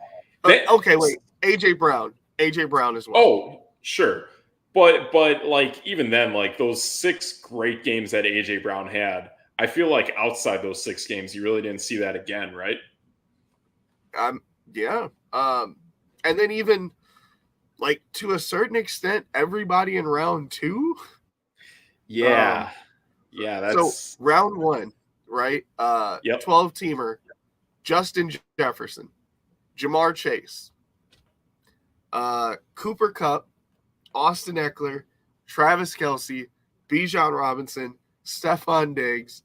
Okay, wait. AJ Brown as well. Oh, sure. But like, even then, like those 6 great games that AJ Brown had, I feel like outside those 6 games, you really didn't see that again, right? Yeah. And then even like to a certain extent, everybody in round 2. Yeah. That's so round 1, right? 12-teamer, Justin Jefferson, Jamar Chase, Cooper Kupp, Austin Eckler, Travis Kelce, Bijan Robinson, Stephon Diggs,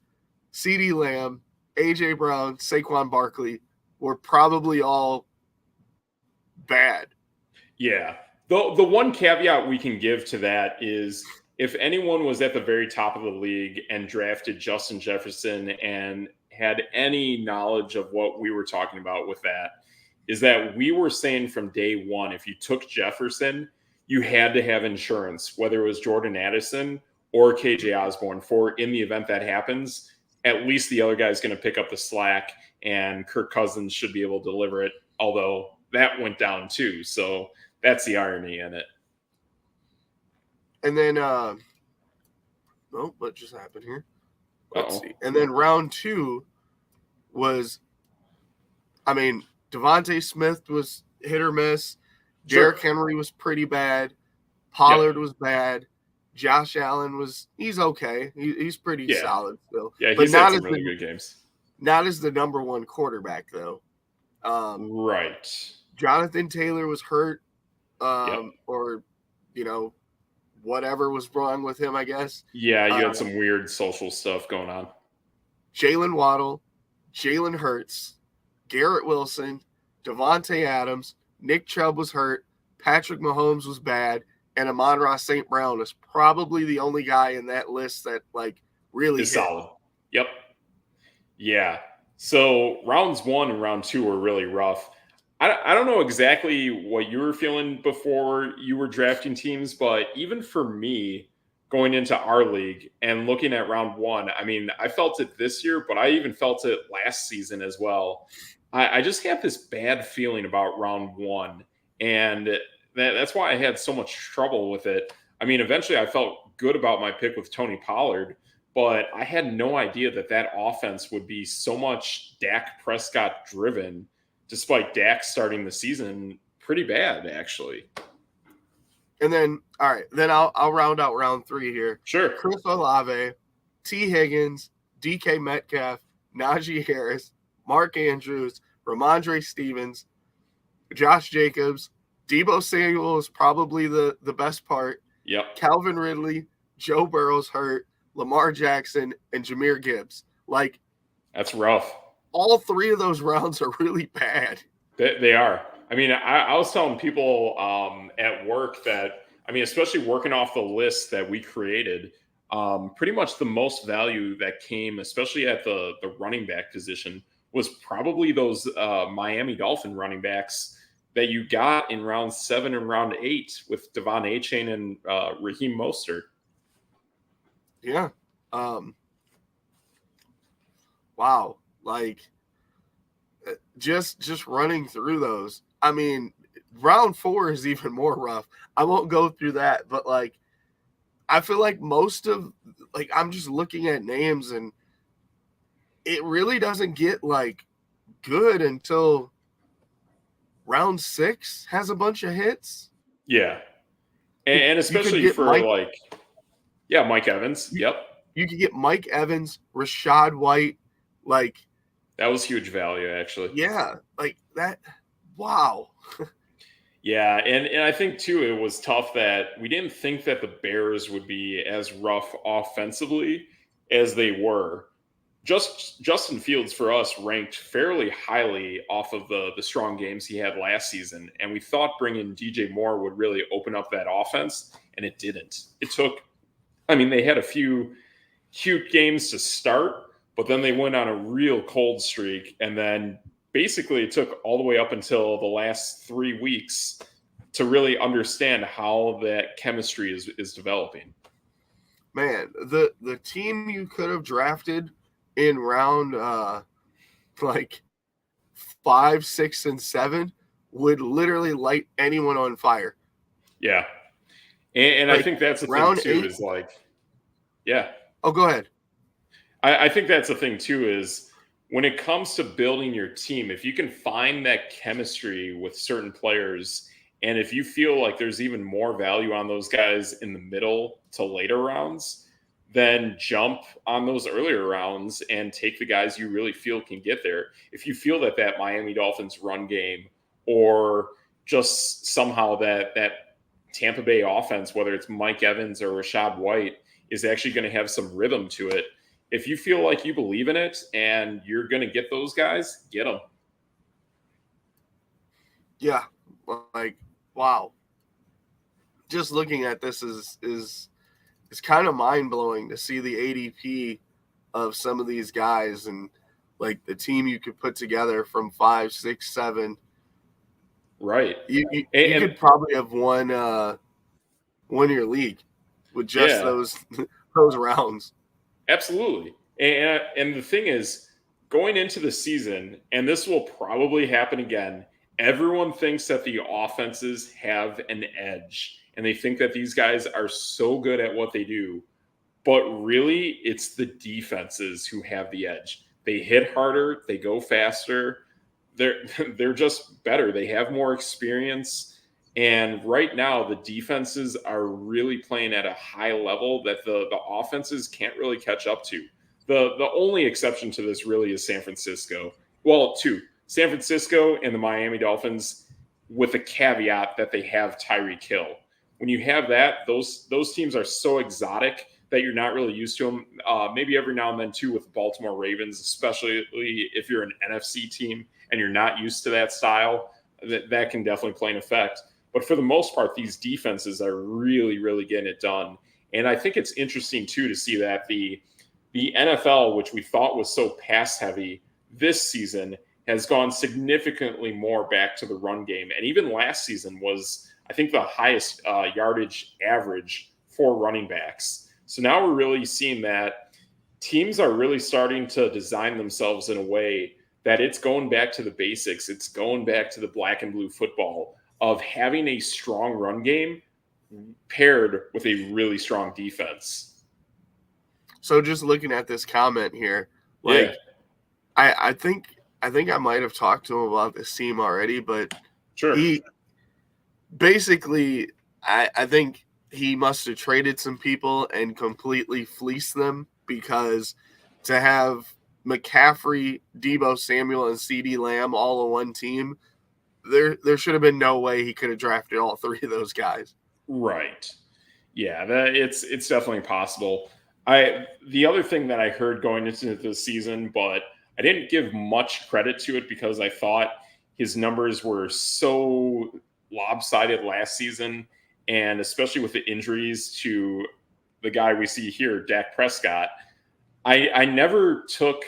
CeeDee Lamb, A.J. Brown, Saquon Barkley were probably all bad. Yeah. The one caveat we can give to that is if anyone was at the very top of the league and drafted Justin Jefferson and had any knowledge of what we were talking about with that, is that we were saying from day one, if you took Jefferson, you had to have insurance, whether it was Jordan Addison or KJ Osborne, for in the event that happens, at least the other guy's going to pick up the slack and Kirk Cousins should be able to deliver it, although that went down too. So that's the irony in it. And then, what just happened here? Let's Uh-oh. see. And then round 2 was, Devontae Smith was hit or miss. Derrick Henry was pretty bad. Pollard was bad. Josh Allen he's okay. He's pretty solid still. Yeah, but he's had some really good games. Not as the number 1 quarterback, though. Right. Jonathan Taylor was hurt, or, whatever was wrong with him, I guess. Yeah, you had some weird social stuff going on. Jalen Waddle, Jalen Hurts, Garrett Wilson, Devontae Adams, Nick Chubb was hurt, Patrick Mahomes was bad, and Amon-Ra St. Brown is probably the only guy in that list that really is solid. Yep. Yeah. So rounds 1 and round 2 were really rough. I don't know exactly what you were feeling before you were drafting teams, but even for me going into our league and looking at round 1, I felt it this year, but I even felt it last season as well. I just had this bad feeling about round 1, and that's why I had so much trouble with it. Eventually I felt good about my pick with Tony Pollard, but I had no idea that offense would be so much Dak Prescott driven, despite Dak starting the season pretty bad, actually. And then, all right, then I'll round out round 3 here. Sure. Chris Olave, T. Higgins, DK Metcalf, Najee Harris, Mark Andrews, Ramondre Stevens, Josh Jacobs, Deebo Samuel is probably the best part. Yep. Calvin Ridley, Joe Burrow's hurt, Lamar Jackson, and Jahmyr Gibbs. That's rough. All 3 of those rounds are really bad. They are. I was telling people at work that, especially working off the list that we created, pretty much the most value that came, especially at the running back position, was probably those Miami Dolphin running backs that you got in round 7 and round 8 with Devon Achane and Raheem Mostert. Yeah. Wow. Just running through those. Round 4 is even more rough. I won't go through that, but I feel like most of I'm just looking at names and it really doesn't get good until round 6 has a bunch of hits. Yeah. And especially for Mike Evans. Yep. You could get Mike Evans, Rachaad White, that was huge value, actually. Yeah, that. Wow. Yeah, and I think, too, it was tough that we didn't think that the Bears would be as rough offensively as they were. Justin Fields, for us, ranked fairly highly off of the strong games he had last season, and we thought bringing DJ Moore would really open up that offense, and it didn't. It took – they had a few cute games to start, but then they went on a real cold streak, and then basically it took all the way up until the last 3 weeks to really understand how that chemistry is developing. Man, the team you could have drafted in round 5, 6, and 7 would literally light anyone on fire. Yeah. And I think that's the thing, too, 8, yeah. Oh, go ahead. I think that's the thing, too, is when it comes to building your team, if you can find that chemistry with certain players, and if you feel like there's even more value on those guys in the middle to later rounds, then jump on those earlier rounds and take the guys you really feel can get there. If you feel that Miami Dolphins run game or just somehow that Tampa Bay offense, whether it's Mike Evans or Rachaad White, is actually going to have some rhythm to it, if you feel like you believe in it and you're going to get those guys, get them. Yeah, like, wow. Just looking at this is kind of mind blowing to see the ADP of some of these guys and like the team you could put together from 5, 6, 7. Right. You could probably have won your league with just those rounds. Absolutely. And the thing is, going into the season, and this will probably happen again, everyone thinks that the offenses have an edge, and they think that these guys are so good at what they do. But really, it's the defenses who have the edge. They hit harder, they go faster, they're just better. They have more experience. And right now, the defenses are really playing at a high level that the offenses can't really catch up to. The only exception to this really is San Francisco. Well, two. San Francisco and the Miami Dolphins, with the caveat that they have Tyreek Hill. When you have that, those teams are so exotic that you're not really used to them. Maybe every now and then, too, with the Baltimore Ravens, especially if you're an NFC team and you're not used to that style, that can definitely play an effect. But for the most part, these defenses are really, really getting it done. And I think it's interesting, too, to see that the NFL, which we thought was so pass-heavy this season, has gone significantly more back to the run game. And even last season was, I think, the highest yardage average for running backs. So now we're really seeing that teams are really starting to design themselves in a way that it's going back to the basics. It's going back to the black and blue football of having a strong run game paired with a really strong defense. So just looking at this comment here, like I think I might have talked to him about this team already, but sure. He basically, I think he must have traded some people and completely fleeced them, because to have McCaffrey, Debo Samuel, and CeeDee Lamb all on one team, there should have been no way he could have drafted all three of those guys. Right. Yeah, it's definitely possible. The other thing that I heard going into the season, but I didn't give much credit to it because I thought his numbers were so lopsided last season, and especially with the injuries to the guy we see here, Dak Prescott, I never took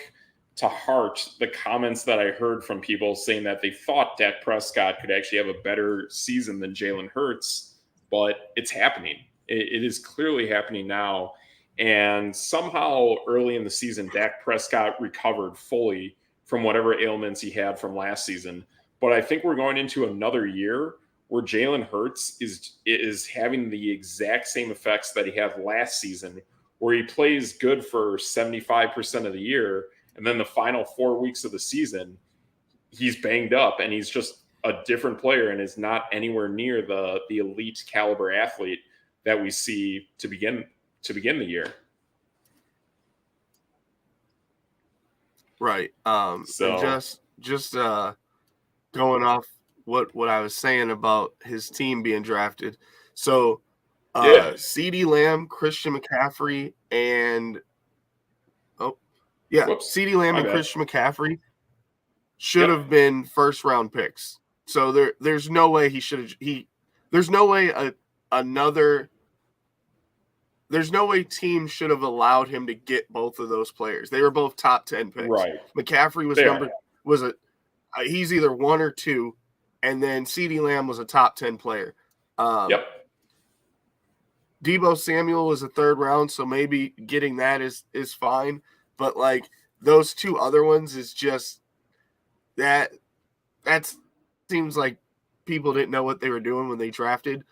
to heart the comments that I heard from people saying that they thought Dak Prescott could actually have a better season than Jalen Hurts, but it's happening. It is clearly happening now. And somehow early in the season, Dak Prescott recovered fully from whatever ailments he had from last season. But I think we're going into another year where Jalen Hurts is having the exact same effects that he had last season, where he plays good for 75% of the year, and then the final 4 weeks of the season, he's banged up and he's just a different player and is not anywhere near the elite caliber athlete that we see to begin the year. Right. So and just going off what I was saying about his team being drafted. So CeeDee Lamb, Christian McCaffrey, and CeeDee Lamb and Christian McCaffrey should have been first round picks. So there's no way there's no way team should have allowed him to get both of those players. They were both top 10 picks. Right. McCaffrey he's either 1 or 2, and then CeeDee Lamb was a top 10 player. Debo Samuel was a third round, so maybe getting that is fine. But like those two other ones is just that seems like people didn't know what they were doing when they drafted.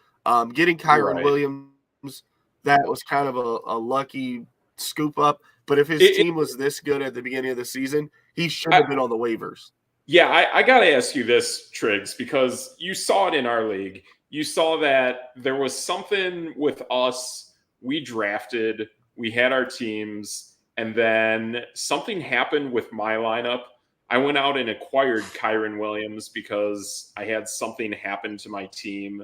Getting Kyron Williams, that was kind of a lucky scoop up. But if his team was this good at the beginning of the season, he should have been on the waivers. Yeah, I got to ask you this, Triggs, because you saw it in our league. You saw that there was something with us. We drafted, we had our teams, and then something happened with my lineup. I went out and acquired Kyron Williams because I had something happen to my team.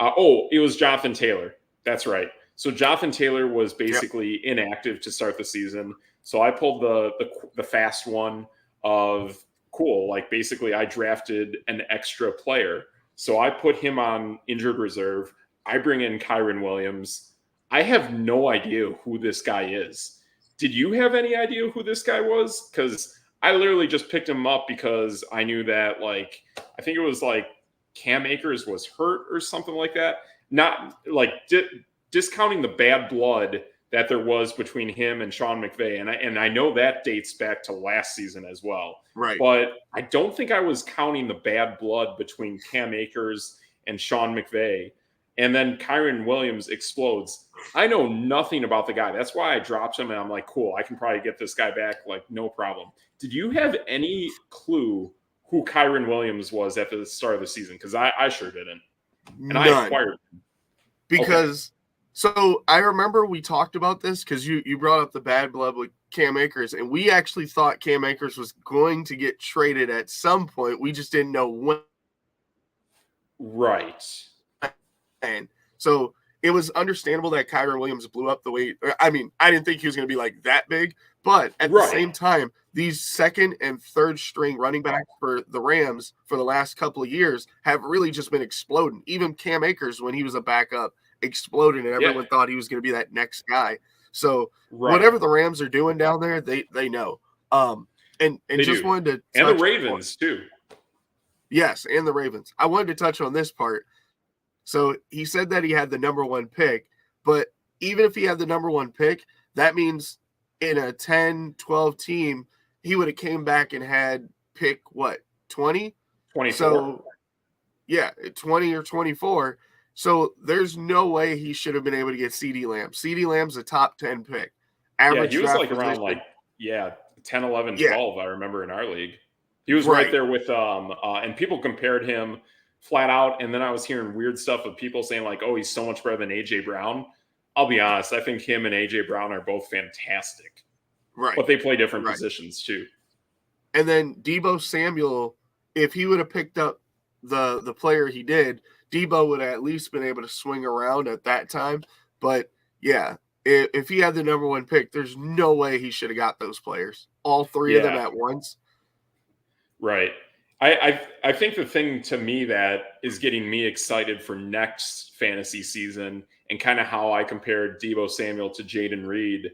It was Jonathan Taylor. That's right. So Jonathan Taylor was Yep. basically inactive to start the season. So I pulled the fast one of cool. Like basically I drafted an extra player. So I put him on injured reserve. I bring in Kyron Williams. I have no idea who this guy is. Did you have any idea who this guy was? Because I literally just picked him up because I knew that, like, I think it was like Cam Akers was hurt or something like that. Not like discounting the bad blood that there was between him and Sean McVay. And I know that dates back to last season as well. Right. But I don't think I was counting the bad blood between Cam Akers and Sean McVay. And then Kyron Williams explodes. I know nothing about the guy. That's why I dropped him, and I'm like, cool, I can probably get this guy back, like, no problem. Did you have any clue who Kyron Williams was at the start of the season? Because I sure didn't. And None. I acquired him. Because so I remember we talked about this because you brought up the bad blood with Cam Akers, and we actually thought Cam Akers was going to get traded at some point. We just didn't know when. Right. And so it was understandable that Kyron Williams blew up the way. I mean, I didn't think he was going to be like that big, but at the same time, these second and third string running backs for the Rams for the last couple of years have really just been exploding. Even Cam Akers, when he was a backup, exploded, and everyone thought he was going to be that next guy. So whatever the Rams are doing down there, they know. And just wanted to and the Ravens too. Yes, and the Ravens. I wanted to touch on this part. So he said that he had the number 1 pick, but even if he had the number 1 pick, that means in a 10-12 team, he would have came back and had pick what, 20? 24. So yeah, 20 or 24. So there's no way he should have been able to get CeeDee Lamb. CeeDee Lamb's a top 10 pick. Average he was like around like 10, 11, 12, I remember in our league. He was right there with and people compared him flat out, and then I was hearing weird stuff of people saying like, oh, he's so much better than AJ Brown. I'll be honest, I think him and AJ Brown are both fantastic. Right. But they play different positions too. And then Deebo Samuel, if he would have picked up the player he did, Deebo would have at least been able to swing around at that time. But yeah, if he had the number 1 pick, there's no way he should have got those players, all 3 of them at once. Right. I think the thing to me that is getting me excited for next fantasy season and kind of how I compared Deebo Samuel to Jaden Reed,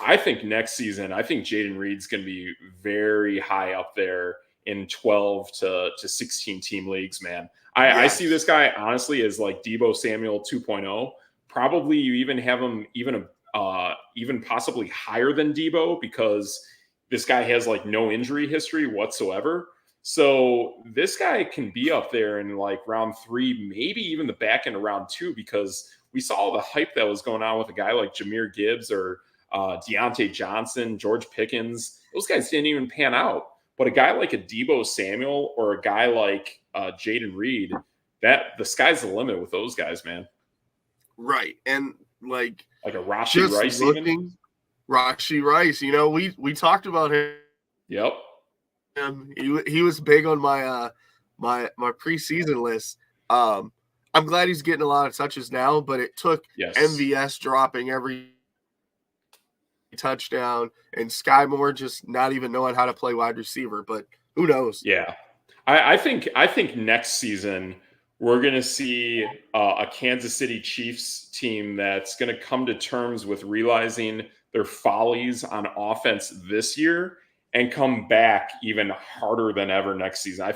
I think next season, I think Jaden Reed's going to be very high up there in 12 to 16 team leagues, man. I see this guy honestly as like Deebo Samuel 2.0. Probably you even have him even possibly higher than Deebo because this guy has like no injury history whatsoever. So this guy can be up there in like round 3, maybe even the back end of round 2, because we saw all the hype that was going on with a guy like Jahmyr Gibbs or Deontay Johnson, George Pickens. Those guys didn't even pan out. But a guy like a Deebo Samuel or a guy like Jaden Reed, that the sky's the limit with those guys, man. Right. And like a Rashee Rice even. Rashee Rice, you know, we talked about him. Yep. He was big on my my preseason list. I'm glad he's getting a lot of touches now, but it took MVS dropping every touchdown and Sky Moore just not even knowing how to play wide receiver. But who knows? Yeah, I think next season we're going to see a Kansas City Chiefs team that's going to come to terms with realizing their follies on offense this year and come back even harder than ever next season. I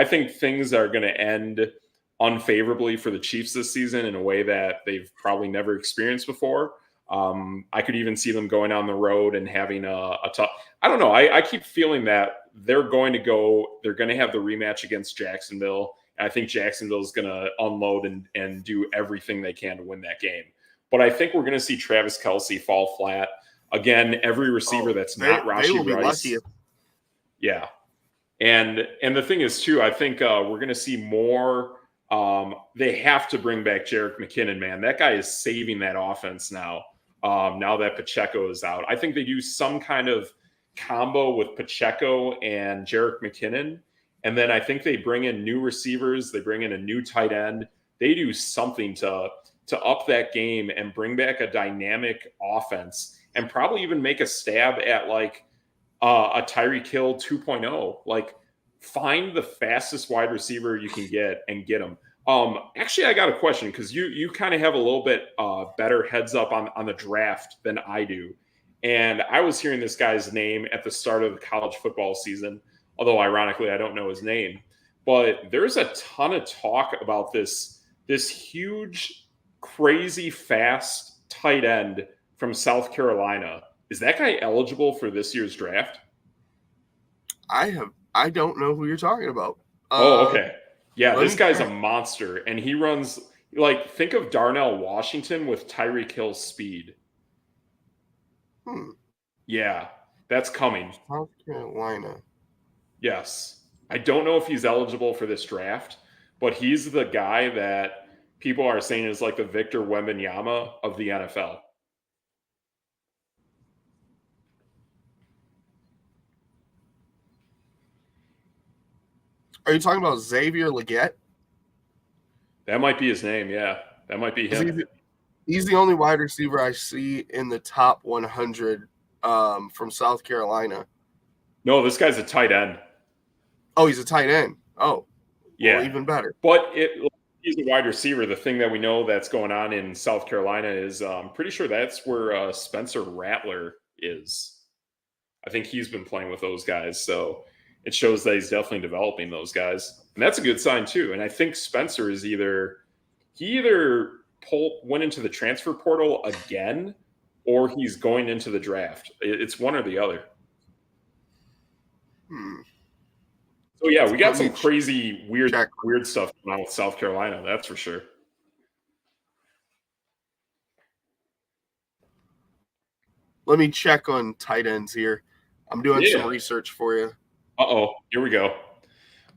think things are going to end unfavorably for the Chiefs this season in a way that they've probably never experienced before. I could even see them going on the road and having a tough. I don't know. I keep feeling that they're going to have the rematch against Jacksonville. And I think Jacksonville is going to unload and do everything they can to win that game. But I think we're going to see Travis Kelce fall flat. Again, every receiver that's not Rashee Rice. Yeah. And the thing is, too, I think we're going to see more. They have to bring back Jerick McKinnon, man. That guy is saving that offense now. Now that Pacheco is out, I think they do some kind of combo with Pacheco and Jerick McKinnon. And then I think they bring in new receivers. They bring in a new tight end. They do something to to up that game and bring back a dynamic offense and probably even make a stab at like a Tyreek Hill 2.0. Like, find the fastest wide receiver you can get and get him. Actually, I got a question because you kind of have a little bit better heads up on the draft than I do. And I was hearing this guy's name at the start of the college football season, although ironically I don't know his name. But there's a ton of talk about this huge, crazy fast tight end from South Carolina. Is that guy eligible for this year's draft? I don't know who you're talking about. Oh, okay. Yeah, this guy's a monster, and he runs like, think of Darnell Washington with Tyreek Hill's speed. Yeah, that's coming. South Carolina. Yes. I don't know if he's eligible for this draft, but he's the guy that people are saying is like the Victor Wembanyama of the NFL. Are you talking about Xavier Legette? That might be his name, yeah. That might be him. He's the only wide receiver I see in the top 100 from South Carolina. No, this guy's a tight end. Oh, he's a tight end. Oh, yeah, well, even better. But he's a wide receiver. The thing that we know that's going on in South Carolina is I'm pretty sure that's where Spencer Rattler is. I think he's been playing with those guys, so it shows that he's definitely developing those guys, and that's a good sign too. And I think Spencer is either went into the transfer portal again, or he's going into the draft. It's one or the other. So yeah, we got some crazy, weird stuff going on with South Carolina. That's for sure. Let me check on tight ends here. I'm doing some research for you. Uh-oh, here we go.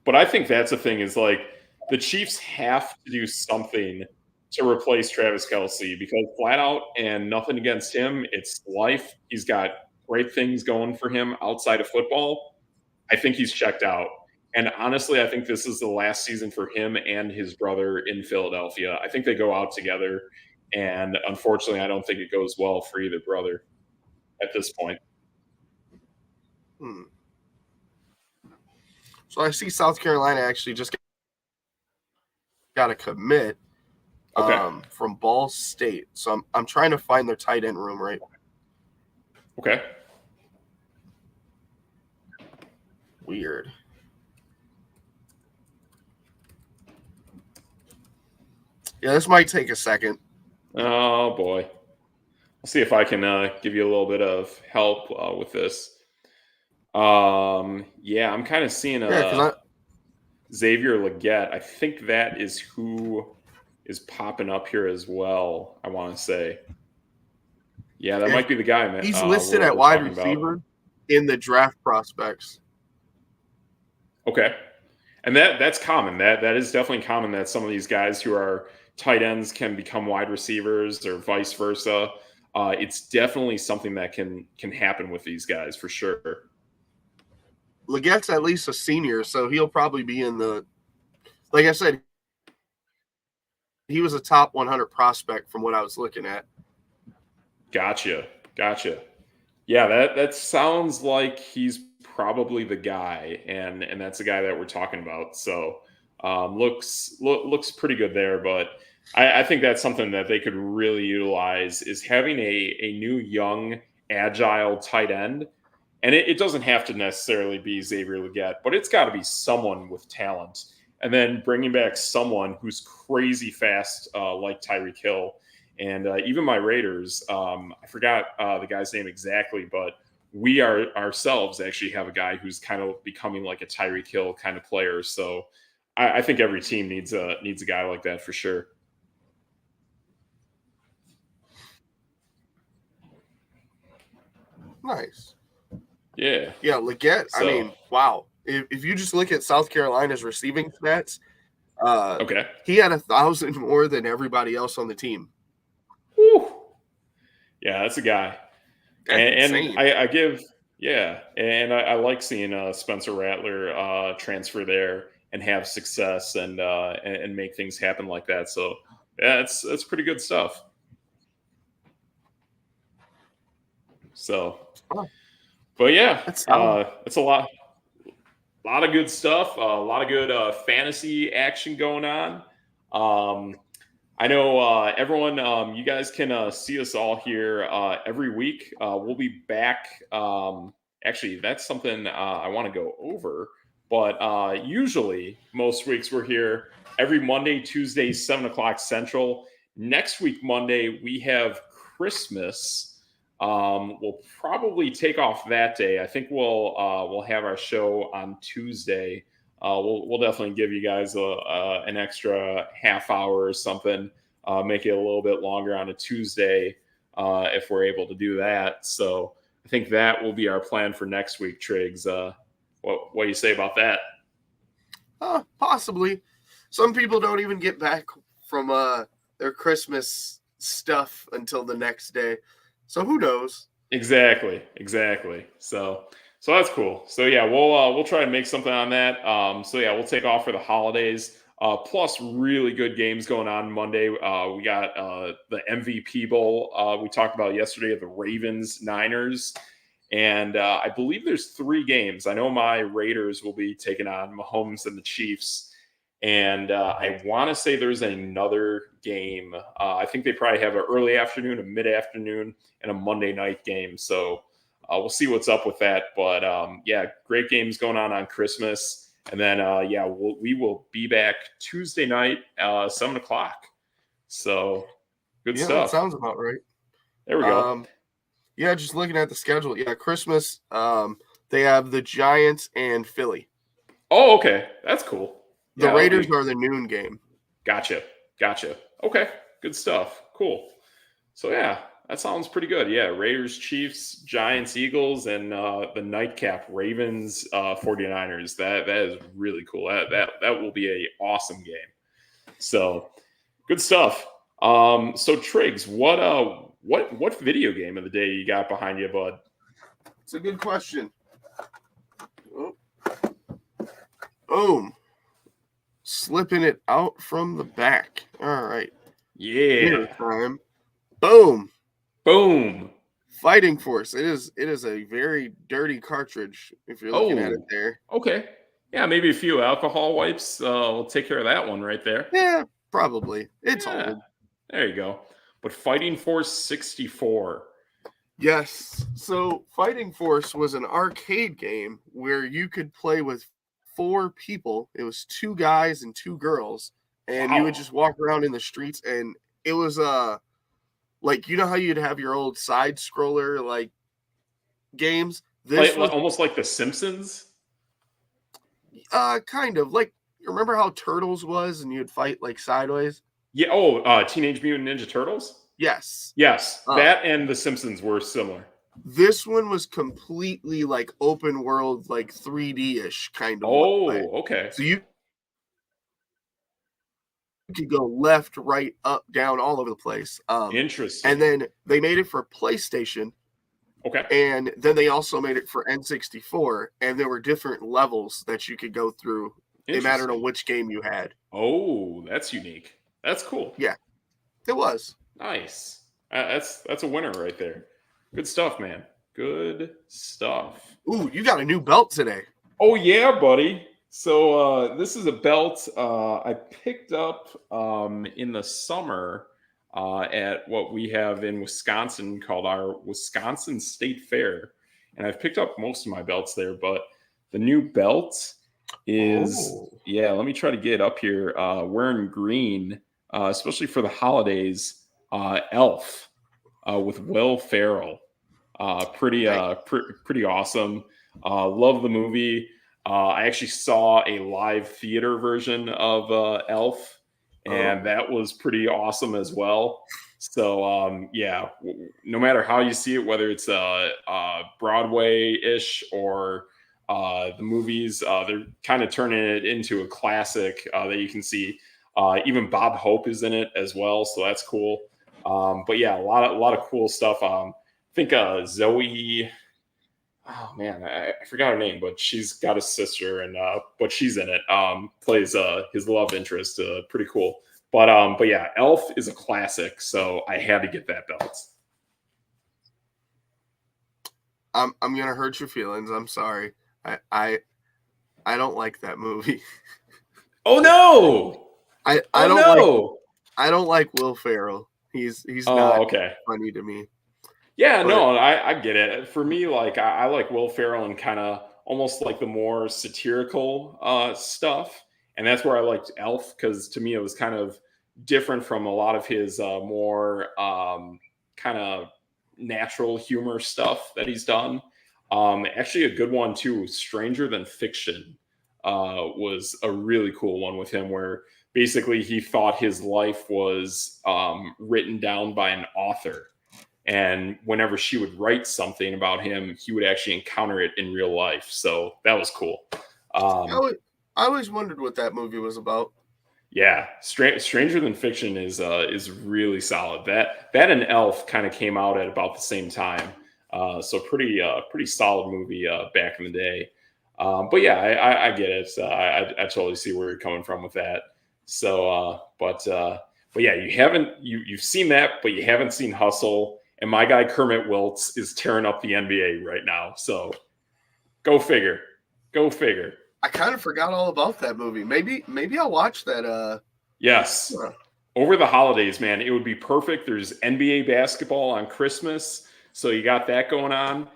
But I think that's the thing is, like, the Chiefs have to do something to replace Travis Kelce, because flat out, and nothing against him, it's life. He's got great things going for him outside of football. I think he's checked out. And honestly, I think this is the last season for him and his brother in Philadelphia. I think they go out together. And unfortunately, I don't think it goes well for either brother at this point. So I see South Carolina actually just got a commit from Ball State. So I'm trying to find their tight end room, right? Okay. Weird. Yeah, this might take a second. Oh, boy. I'll see if I can give you a little bit of help with this. Yeah, I'm kind of seeing Xavier Legette. I think that is who is popping up here as well, I want to say. Yeah, that might be the guy, man. He's listed at wide receiver in the draft prospects. Okay. And that's common. That is definitely common, that some of these guys who are tight ends can become wide receivers or vice versa. It's definitely something that can happen with these guys for sure. Legette's at least a senior, so he'll probably be in the, like I said, he was a top 100 prospect from what I was looking at. Gotcha. Yeah, that sounds like he's probably the guy, and that's the guy that we're talking about. So looks pretty good there, but I think that's something that they could really utilize, is having a new, young, agile tight end. And it doesn't have to necessarily be Xavier Legette, but it's got to be someone with talent. And then bringing back someone who's crazy fast, like Tyreek Hill. And even my Raiders, I forgot the guy's name exactly, but we ourselves actually have a guy who's kind of becoming like a Tyreek Hill kind of player. So I think every team needs a guy like that for sure. Nice. Yeah, Legette. So, I mean, wow. If you just look at South Carolina's receiving stats, he had 1,000 more than everybody else on the team. Whew. Yeah, that's a guy. And I give, and I like seeing Spencer Rattler transfer there and have success and make things happen like that. So Yeah, that's pretty good stuff. So, but yeah, it's a lot of good stuff. A lot of good fantasy action going on. I know everyone. You guys can see us all here every week. We'll be back. Actually, that's something I want to go over. But usually, most weeks we're here every Monday, Tuesday, 7 o'clock Central. Next week, Monday, we have Christmas. We'll probably take off that day. I think we'll have our show on Tuesday. We'll definitely give you guys an extra half hour or something. Make it a little bit longer on a Tuesday if we're able to do that. So I think that will be our plan for next week, Triggs. What do you say about that? Possibly. Some people don't even get back from their Christmas stuff until the next day. So who knows? Exactly. So that's cool. So yeah, we'll try and make something on that. So yeah, we'll take off for the holidays. Plus, really good games going on Monday. We got the MVP Bowl we talked about yesterday of the Ravens Niners, and I believe there's 3 games. I know my Raiders will be taking on Mahomes and the Chiefs, and I want to say there's another game. I think they probably have an early afternoon, a mid afternoon, and a Monday night game. So we'll see what's up with that. But yeah, great games going on Christmas. And then, yeah, we will be back Tuesday night, 7 o'clock. So good stuff. Yeah, that sounds about right. There we go. Yeah, just looking at the schedule. Yeah, Christmas, they have the Giants and Philly. Oh, okay. That's cool. The Raiders are the noon game. Gotcha. Okay, good stuff. Cool. So, yeah, that sounds pretty good. Yeah, Raiders, Chiefs, Giants, Eagles, and the nightcap Ravens, 49ers. That is really cool. That will be a awesome game. So good stuff. So Triggs, what video game of the day you got behind you, bud? It's a good question. Boom. Slipping it out from the back. All right. Yeah. Time. Boom. Fighting Force. It is a very dirty cartridge if you're looking at it there. Okay. Yeah, maybe a few alcohol wipes. We'll take care of that one right there. Yeah, probably. It's old. There you go. But Fighting Force 64. Yes. So Fighting Force was an arcade game where you could play with 4 people. It was 2 guys and 2 girls, and you would just walk around in the streets, and it was like, you know how you'd have your old side scroller like games? This was almost like The Simpsons. Kind of like, you remember how Turtles was, and you'd fight like sideways? Yeah. Teenage Mutant Ninja Turtles. Yes. That and The Simpsons were similar. This one was completely like open world, like 3D-ish kind of. Okay. So you could go left, right, up, down, all over the place. Interesting. And then they made it for PlayStation. Okay. And then they also made it for N64, and there were different levels that you could go through. It mattered on which game you had. Oh, that's unique. That's cool. Yeah, it was. Nice. That's a winner right there. Good stuff, man. Good stuff. Ooh, you got a new belt today. Oh, yeah, buddy. So this is a belt I picked up in the summer at what we have in Wisconsin called our Wisconsin State Fair. And I've picked up most of my belts there, but the new belt is, let me try to get up here. Wearing green, especially for the holidays, Elf with Will Ferrell. Pretty awesome. Love the movie. I actually saw a live theater version of Elf, and that was pretty awesome as well. So, no matter how you see it, whether it's Broadway-ish or the movies, they're kind of turning it into a classic that you can see. Even Bob Hope is in it as well, so that's cool. But yeah, a lot of cool stuff. I think Zoe. Oh man, I forgot her name, but she's got a sister, and but she's in it. Plays his love interest. Pretty cool. But yeah, Elf is a classic, so I had to get that belt. I'm gonna hurt your feelings. I'm sorry. I don't like that movie. Oh no! I Oh don't like no! I don't like Will Ferrell. He's Oh, not okay. funny to me. Yeah, But no, I get it. For me, like I like Will Ferrell and kind of almost like the more satirical stuff, and that's where I liked Elf because to me it was kind of different from a lot of his more kind of natural humor stuff that he's done. Actually, a good one too, Stranger Than Fiction, was a really cool one with him where basically he thought his life was written down by an author. And whenever she would write something about him, he would actually encounter it in real life. So that was cool. I always wondered what that movie was about. Yeah, Stranger Than Fiction is really solid. That and Elf kind of came out at about the same time, so pretty solid movie back in the day. But yeah, I get it. I totally see where you're coming from with that. So, but yeah, you've seen that, but you haven't seen Hustle. And my guy Kermit Wiltz is tearing up the NBA right now. So go figure. Go figure. I kind of forgot all about that movie. Maybe I'll watch that. Yes. Over the holidays, man, it would be perfect. There's NBA basketball on Christmas, so you got that going on.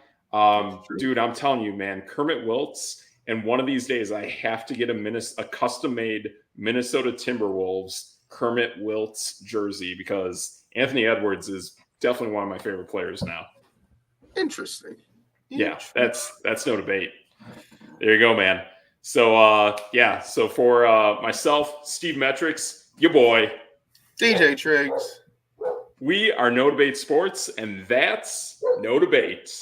Dude, I'm telling you, man, Kermit Wiltz, and one of these days I have to get a custom-made Minnesota Timberwolves Kermit Wiltz jersey because Anthony Edwards is definitely one of my favorite players now. Interesting. Yeah, that's no debate. There you go, man. So yeah, so for myself, Steve Metrics, your boy, DJ TRIGGS. We are No Debate Sports, and that's No Debate.